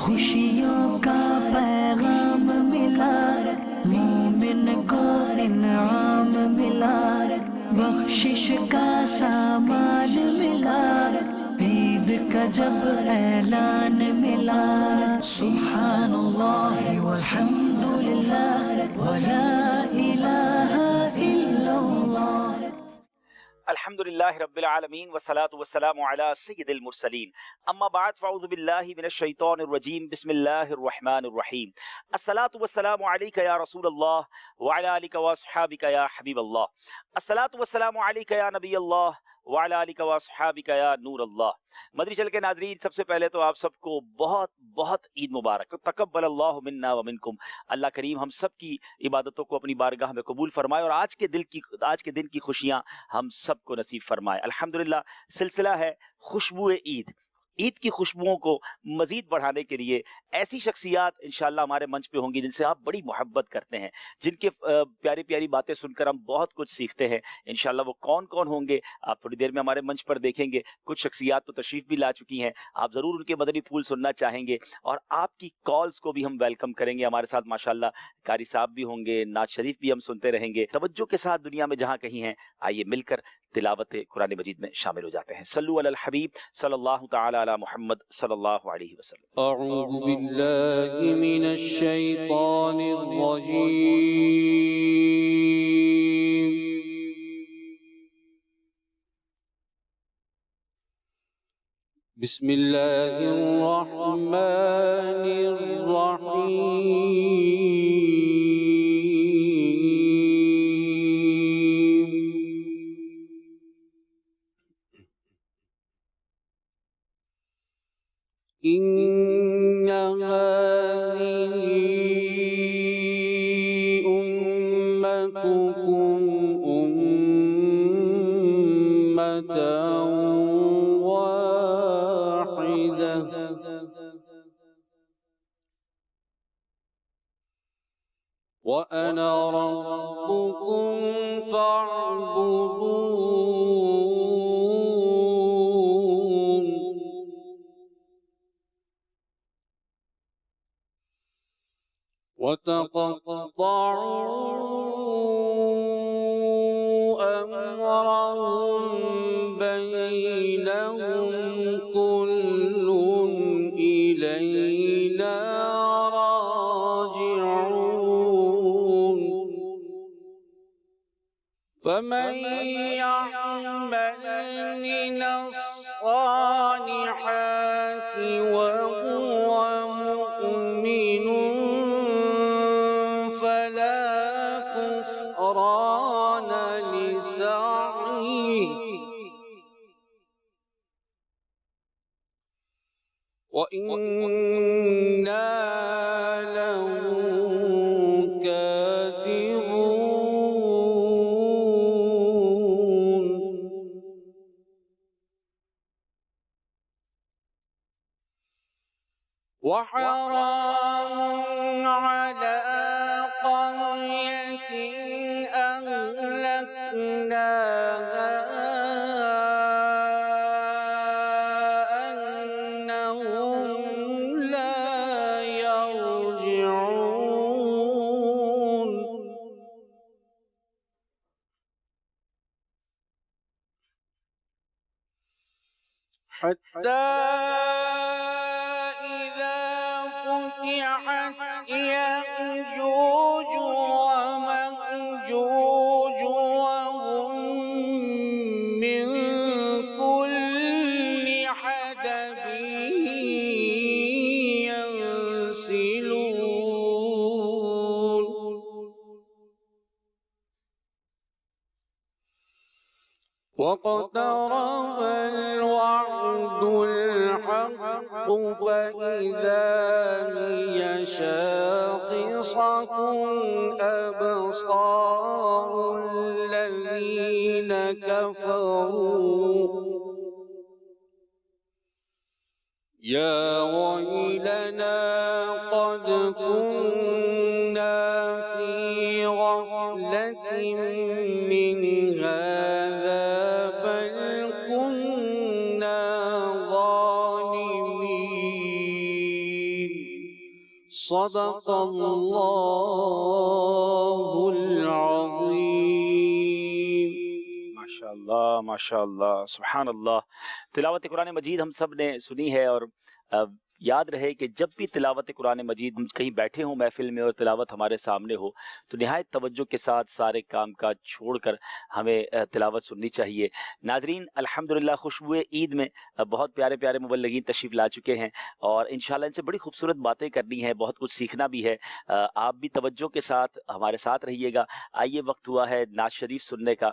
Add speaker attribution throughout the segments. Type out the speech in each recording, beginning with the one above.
Speaker 1: خوشیوں کا پیغام ملا، مومن کو انعام ملا، بخشش کا سامان ملا، عید کا جب اعلان ملا، سبحان اللہ والحمد للہ ولا الہ الا اللہ۔
Speaker 2: الحمدللہ رب العالمین والصلاة والسلام علی سید المرسلین، اما بعد فاعوذ باللہ من الشیطان الرجیم، بسم اللہ الرحمن الرحیم۔ الصلاة والسلام علیک یا رسول اللہ وعلی آلک واصحابک یا حبیب اللہ، الصلاة والسلام علیک یا نبی اللہ وعلی آلک واصحابک یا نور اللہ۔ مدری چل کے ناظرین، سب سے پہلے تو آپ سب کو بہت بہت عید مبارک، تقبل اللہ منا ومنکم۔ اللہ کریم ہم سب کی عبادتوں کو اپنی بارگاہ میں قبول فرمائے اور آج کے دن کی خوشیاں ہم سب کو نصیب فرمائے۔ الحمدللہ سلسلہ ہے خوشبو عید۔ عید کی خوشبوؤں کو مزید بڑھانے کے لیے ایسی شخصیات انشاءاللہ ہمارے منچ پہ ہوں گی جن سے آپ بڑی محبت کرتے ہیں، جن کے پیاری پیاری باتیں سن کر ہم بہت کچھ سیکھتے ہیں۔ انشاءاللہ وہ کون کون ہوں گے آپ تھوڑی دیر میں ہمارے منچ پر دیکھیں گے۔ کچھ شخصیات تو تشریف بھی لا چکی ہیں، آپ ضرور ان کے مدنی پھول سننا چاہیں گے، اور آپ کی کالز کو بھی ہم ویلکم کریں گے۔ ہمارے ساتھ ماشاءاللہ قاری صاحب بھی ہوں گے، نعت شریف بھی ہم سنتے رہیں گے۔ توجہ کے ساتھ دنیا میں جہاں کہیں ہیں، آئیے مل کر تلاوت قرآن مجید میں شامل ہو جاتے ہیں۔ صلو علی الحبیب صلی اللہ تعالی علی محمد صلی اللہ علیہ وسلم۔
Speaker 3: اعوذ باللہ من الشیطان الرجیم، بسم اللہ الرحمن الرحیم۔ إن هذه أمتكم أمة واحدة وأنا ربكم فاعبدون۔ وتقطعوا أمرهم بينهم كل إلينا راجعون۔ فمن يعمل من الصالحات وهو مؤمن فلا كفران لسعيه وإنا له كاتبون۔ وحرام على قرية أهلكناها أنهم لا يرجعون۔ حتى إذا فتحت يأجوج ومأجوج وهم من كل حدب ينسلون۔ واقترب الوعد الحق فإذا هي شاخصة أبصار الذين كفروا يا ويلنا قد كنا في غفلة من هذا بل كنا ظالمين۔ صدق اللہ العظیم۔
Speaker 2: ماشاء اللہ ماشاء اللہ سبحان اللہ۔ تلاوت قرآن مجید ہم سب نے سنی ہے، اور یاد رہے کہ جب بھی تلاوت قرآن مجید ہم کہیں بیٹھے ہوں محفل میں اور تلاوت ہمارے سامنے ہو تو نہایت توجہ کے ساتھ سارے کام کاج چھوڑ کر ہمیں تلاوت سننی چاہیے۔ ناظرین الحمدللہ خوشبو عید میں بہت پیارے پیارے مبلغین تشریف لا چکے ہیں، اور انشاءاللہ ان سے بڑی خوبصورت باتیں کرنی ہیں، بہت کچھ سیکھنا بھی ہے۔ آپ بھی توجہ کے ساتھ ہمارے ساتھ رہیے گا۔ آئیے وقت ہوا ہے نعت شریف سننے کا۔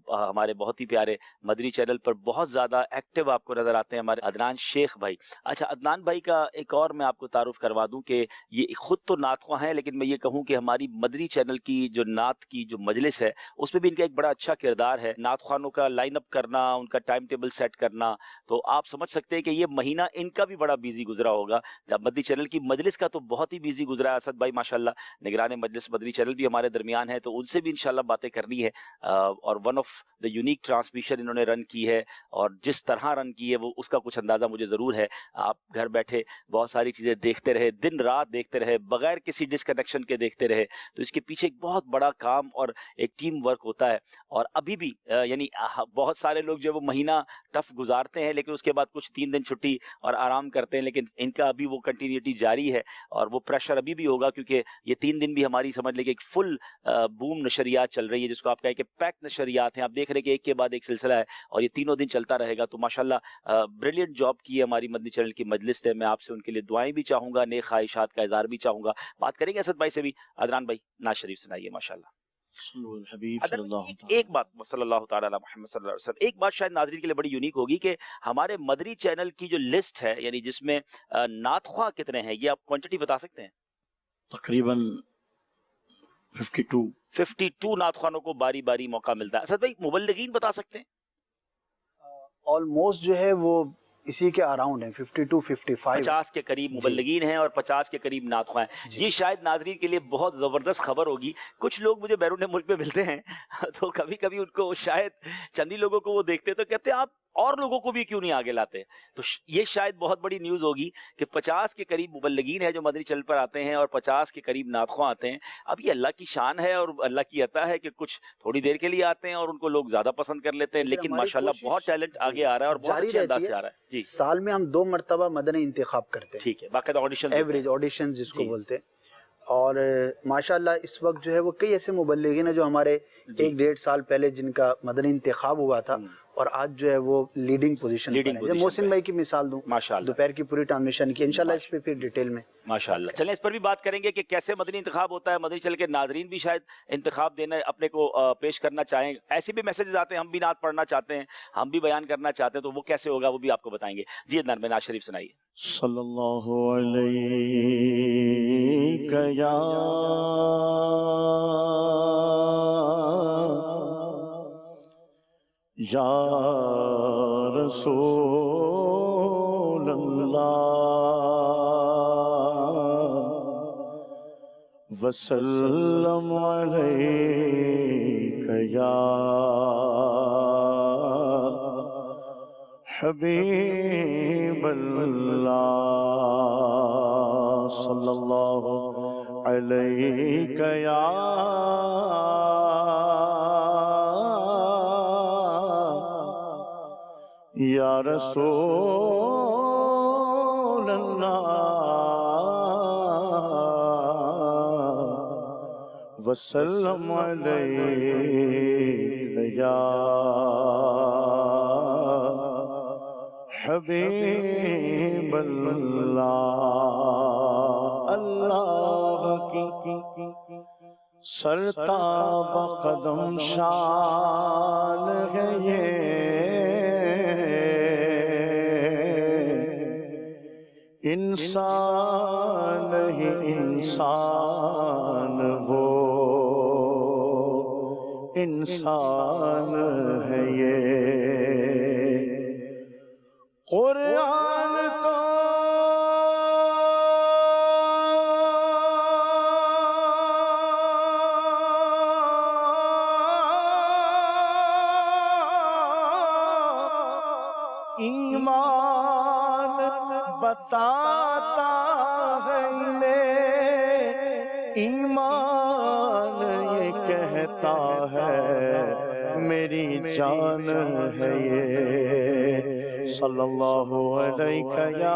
Speaker 2: ہمارے بہت ہی پیارے مدنی چینل پر بہت زیادہ ایکٹیو آپ کو نظر آتے ہیں ہمارے عدنان شیخ بھائی۔ اچھا عدنان بھائی کا ایک اور میں آپ کو تعارف کروا دوں کہ یہ خود تو نعت خواں ہیں، لیکن میں یہ کہوں کہ ہماری مدنی چینل کی جو نعت کی جو مجلس ہے اس میں بھی ان کا ایک بڑا اچھا کردار ہے۔ نعت خوانوں کا لائن اپ کرنا، ان کا ٹائم ٹیبل سیٹ کرنا، تو آپ سمجھ سکتے ہیں کہ یہ مہینہ ان کا بھی بڑا بیزی گزرا ہوگا۔ جب مدنی چینل کی مجلس کا تو بہت ہی بیزی گزرا ہے۔ اسد بھائی ماشاءاللہ نگران مجلس مدنی چینل بھی ہمارے درمیان ہے، تو ان سے بھی انشاءاللہ باتیں کرنی ہے۔ اور one of the unique transmission انہوں نے رن کی ہے، اور جس طرح رن کی ہے وہ اس کا کچھ اندازہ مجھے ضرور ہے۔ آپ گھر بیٹھے بہت ساری چیزیں دیکھتے رہے، دن رات دیکھتے رہے، بغیر کسی ڈسکنیکشن کے دیکھتے رہے، تو اس کے پیچھے ایک بہت بڑا کام اور ایک ٹیم ورک ہوتا ہے۔ اور ابھی بھی یعنی بہت سارے لوگ جو وہ مہینہ ٹف گزارتے ہیں، لیکن اس کے بعد کچھ 3 دن چھٹی اور آرام کرتے ہیں، لیکن ان کا ابھی وہ کنٹینیوٹی جاری ہے، اور وہ پریشر ابھی بھی ہوگا، کیونکہ یہ 3 دن بھی ہماری سمجھ لیں کہ ایک فل بوم نشریات چل رہی ہے، جس کو آپ کہیں کہ پیک نشریات ہیں۔ آپ دیکھ رہے ہیں کہ ایک کے بعد ایک سلسلہ ہے، اور یہ تینوں دن چلتا رہے گا۔ تو ماشاءاللہ بریلینٹ جاب کی ہے ہماری مدنی چینل کی مجلس ہے۔ میں آپ سے ان کے لیے دعائیں بھی چاہوں گا، نیک خواہشات کا اظہار بھی چاہوں گا۔ بات کریں گے اسد بھائی سے بھی۔ عدنان بھائی نعت شریف سنائیے ماشاءاللہ۔ ایک بات صلی اللہ تعالی علی محمد صلی اللہ علیہ وسلم، ایک بات شاید ناظرین کے لیے بڑی یونیک ہوگی کہ ہمارے مدنی چینل کی جو لسٹ ہے، یعنی جس میں نعت خواں کتنے ہیں، یہ آپ کوانٹٹی بتا سکتے ہیں؟
Speaker 4: تقریباً
Speaker 2: 52 نعت خوانوں کو باری باری موقع ملتا ہے۔ اسد بھائی مبلغین بتا سکتے ہیں؟
Speaker 5: آلموسٹ جو ہے وہ اسی کے اراؤنڈ ہیں، 52 55
Speaker 2: 50 کے قریب مبلغین ہیں اور 50 کے قریب نعت خواں ہیں۔ یہ شاید ناظرین کے لیے بہت زبردست خبر ہوگی۔ کچھ لوگ مجھے بیرون ملک میں ملتے ہیں تو کبھی کبھی ان کو شاید چندی لوگوں کو وہ دیکھتے تو کہتے ہیں آپ اور لوگوں کو بھی کیوں نہیں آگے لاتے؟ تو یہ شاید بہت بڑی نیوز ہوگی کہ 50 کے قریب مبلغین ہیں جو مدنی چینل پر آتے ہیں، اور 50 کے قریب نعت خواں آتے ہیں۔ اب یہ اللہ کی شان ہے اور اللہ کی عطا ہے کہ کچھ تھوڑی دیر کے لیے آتے ہیں اور ان کو لوگ زیادہ پسند کر لیتے ہیں، لیکن ماشاءاللہ بہت ٹیلنٹ آگے آ رہا ہے اور بہت اچھے انداز سے آ رہا ہے۔ جی
Speaker 5: سال میں ہم 2 مرتبہ مدنی انتخاب کرتے ہیں،
Speaker 2: ٹھیک ہے، باقاعدہ آڈیشن
Speaker 5: ایوریج آڈیشن جس کو بولتے ہیں۔ اور ماشاءاللہ اس وقت جو ہے وہ کئی ایسے مبلغین ہیں جو ہمارے 1-1.5 سال پہلے جن کا مدنی انتخاب ہوا تھا اور آج جو ہے وہ لیڈنگ پوزیشن پر ہیں۔ جب محسن بھائی کی مثال دوں، دوپہر کی پوری ٹرانسمیشن کی، انشاءاللہ اس پہ پھر ڈیٹیل میں
Speaker 2: ماشاءاللہ چلیں اس پر بھی بات کریں گے کہ کیسے مدنی انتخاب ہوتا ہے۔ مدنی چل کے ناظرین بھی شاید انتخاب دینا اپنے کو پیش کرنا چاہیں، ایسے بھی میسیجز آتے ہیں، ہم بھی نعت پڑھنا چاہتے ہیں، ہم بھی بیان کرنا چاہتے ہیں، تو وہ کیسے ہوگا وہ بھی آپ کو بتائیں گے۔ جی عدنان میں نعت شریف سنائیے۔
Speaker 4: صلی اللہ علیہ یا رسول اللہ وسلم علیک یا حبیب اللہ صلی اللہ علیک یا رسول اللہ وسلم علیک یا حبیب اللہ۔ اللہ کی سرتاب قدم شان ہے یہ، انسان ہی انسان وہ انسان ہے یہ۔ قرآن کو ایمان بتاتا ہے انہیں، ایمان یہ کہتا ہے میری جان ہے یہ صلی اللہ علیہ یا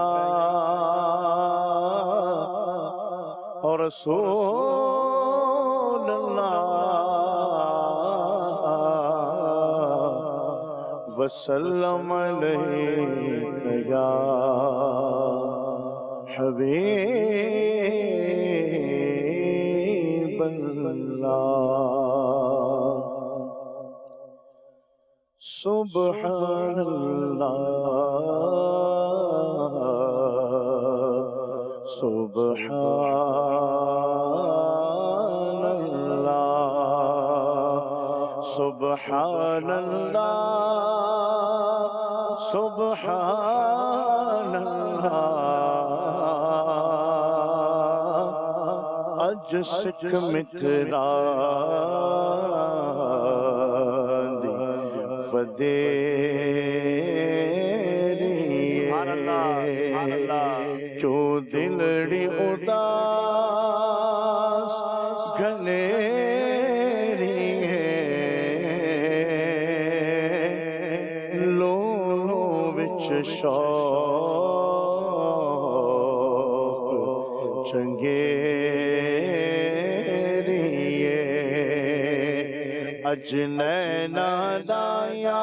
Speaker 4: رسول اللہ وسلم علیہ یا حبیب اللہ سبحان اللہ سبحان اللہ سبحان اللہ سبحان اللہ اج سکھ مترا کیوں دلڑی اداس گھنیری لولو وچ شوق چنگیری اج نینا لایا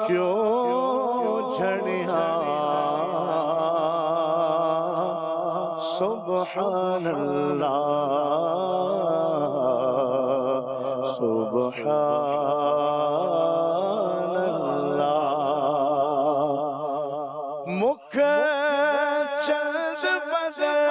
Speaker 4: کیوں جھڑیا سبحان اللہ سبحان اللہ مکھ چند بدر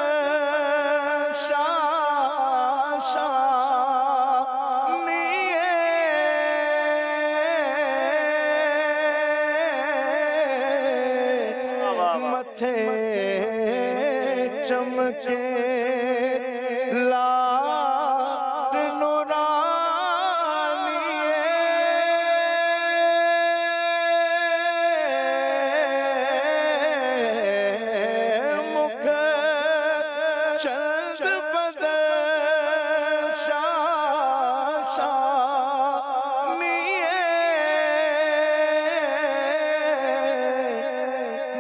Speaker 4: چمکے لات نورانی مکھ چند بدر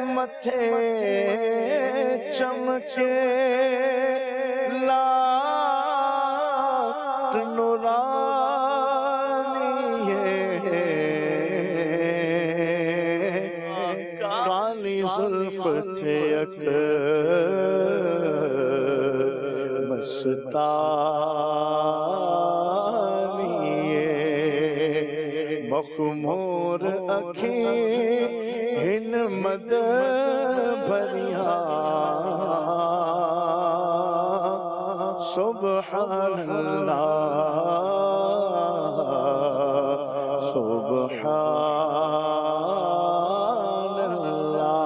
Speaker 4: متھے چمکے لات نورانی کالی زلف تھے مستانی مخمور اکھیں ہن مد بھریا سبحان اللہ سبحان اللہ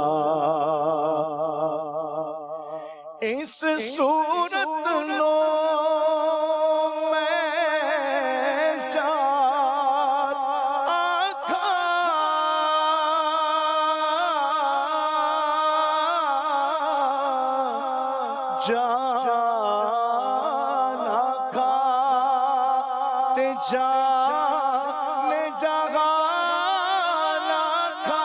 Speaker 4: اس صورت لو جانا کھا تے جان جہانا کھا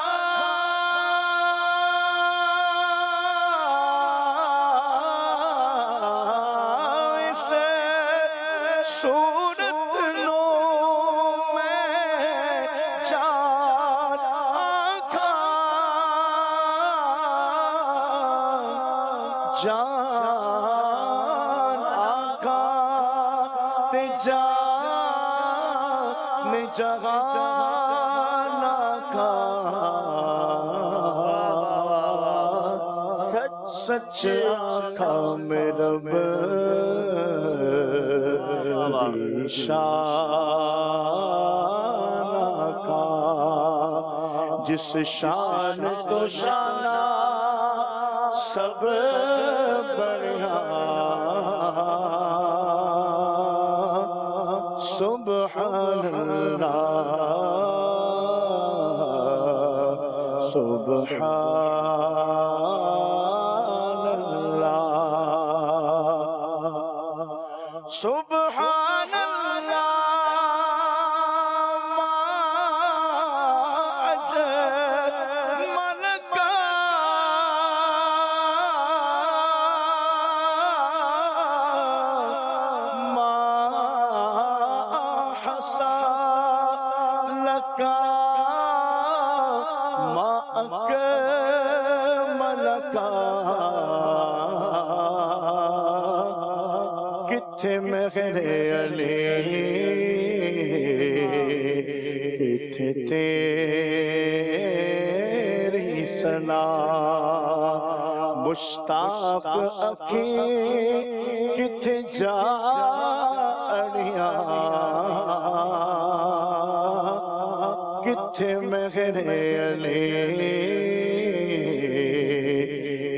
Speaker 4: اس صورت لو میں جانا کھا جان جہانا کا سچ آقا میں رب دی شان کا جس شان تو شانہ سب بڑھیا سبحان اللہ سبحان اللہ سبحان اللہ کتھے میرے علی کتھے تیری ثنا مشتاق اکھیں کتھے جا اڑیاں کتھے میرے علی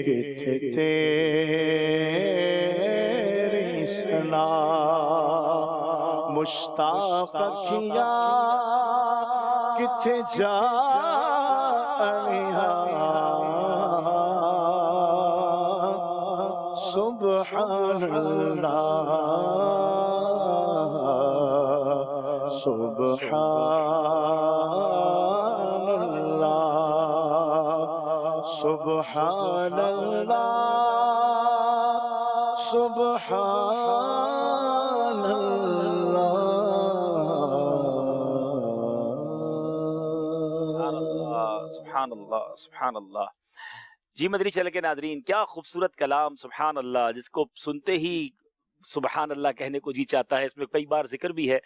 Speaker 4: کتھے تیری ثنا مشتاق اکھیاں کتھے جا اڑیاں سبحان اللہ سبحان اللہ سبحان اللہ سبحان اللہ
Speaker 2: سبحان اللہ سبحان اللہ۔ جی مدنی چینل کے ناظرین، کیا خوبصورت کلام، سبحان اللہ، جس کو سنتے ہی سبحان اللہ کہنے کو جی چاہتا ہے۔ اس میں کئی بار ذکر بھی ہے،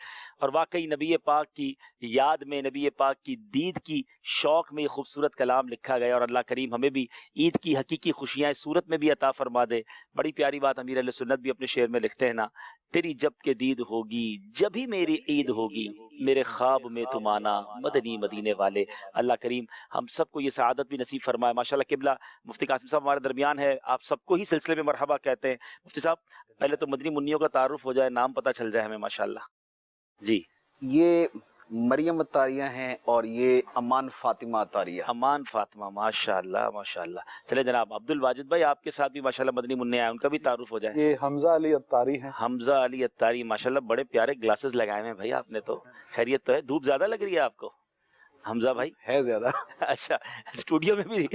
Speaker 2: اور واقعی نبی پاک کی یاد میں، نبی پاک کی دید کی شوق میں یہ خوبصورت کلام لکھا گیا، اور اللہ کریم ہمیں بھی عید کی حقیقی خوشیاں اس صورت میں بھی عطا فرما دے۔ بڑی پیاری بات امیر اہل سنت بھی اپنے شعر میں لکھتے ہیں نا، تیری جب کہ دید ہوگی جب ہی میری عید ہوگی، میرے خواب میں تم آنا مدنی مدینے والے۔ اللہ کریم ہم سب کو یہ سعادت بھی نصیب فرمائے۔ ماشاءاللہ قبلہ مفتی قاسم صاحب ہمارے درمیان ہے، آپ سب کو ہی سلسلے میں مرحبا کہتے ہیں۔ مفتی صاحب پہلے تو مدنی منیوں کا تعارف ہو جائے، نام پتہ چل جائے ہمیں ماشاءاللہ۔ جی،
Speaker 6: یہ مریم اتاریہ ہیں اور یہ امان فاطمہ اتاریہ۔
Speaker 2: امان فاطمہ، ماشاءاللہ ماشاءاللہ۔ چلے جناب عبد الواجد بھائی، آپ کے ساتھ بھی ماشاءاللہ مدنی منع آئے، ان کا بھی تعارف ہو جائے۔
Speaker 7: یہ حمزہ علی اتاری ہیں۔
Speaker 2: حمزہ علی اتاری، ماشاءاللہ بڑے پیارے گلاسز لگائے ہیں بھائی آپ نے تو۔ خیریت تو ہے؟ دھوپ زیادہ لگ رہی ہے آپ کو حمزہ بھائی؟
Speaker 6: ہے زیادہ۔
Speaker 2: اچھا، اسٹوڈیو میں بھی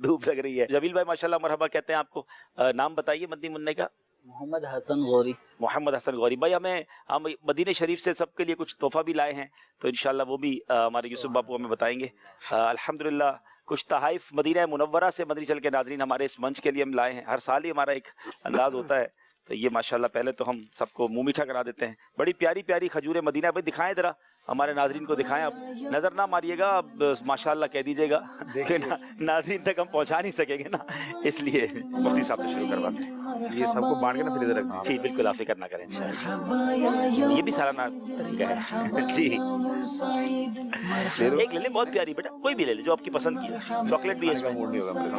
Speaker 2: دھوپ لگ رہی ہے۔ جمیل بھائی ماشاءاللہ مرحبا کہتے ہیں آپ کو۔ نام بتائیے مدنی منع کا۔
Speaker 8: محمد حسن غوری۔
Speaker 2: محمد حسن غوری بھائی، ہم مدینہ شریف سے سب کے لیے کچھ تحفہ بھی لائے ہیں، تو انشاءاللہ وہ بھی ہمارے یوسف باپو ہمیں بتائیں گے۔ الحمدللہ کچھ تحائف مدینہ منورہ سے مدنی چل کے ناظرین ہمارے اس منچ کے لیے ہم لائے ہیں۔ ہر سال ہی ہمارا ایک انداز ہوتا ہے، تو یہ ماشاءاللہ پہلے تو ہم سب کو منہ میٹھا کرا دیتے ہیں۔ بڑی پیاری پیاری کھجوریں مدینہ بھائی دکھائیں ذرا، ہمارے ناظرین کو دکھائیں۔ اب نظر نہ ماریے گا، اب ماشاءاللہ کہہ دیجیے گا کہ ناظرین تک ہم پہنچا نہیں سکیں گے نا، اس لیے مفتی صاحب سے شروع کرواتے ہیں۔
Speaker 6: یہ سب کو بانٹ کے نا پھر ادھر رکھنا۔
Speaker 2: جی بالکل، آپ فکر نہ کریں انشاءاللہ، یہ بھی سالانہ طریقہ ہے۔ جی ایک لے لیں، بہت پیاری بیٹا، کوئی بھی لے لیں جو آپ کی پسند کی ہے۔ چاکلیٹ بھی ہے اس میں،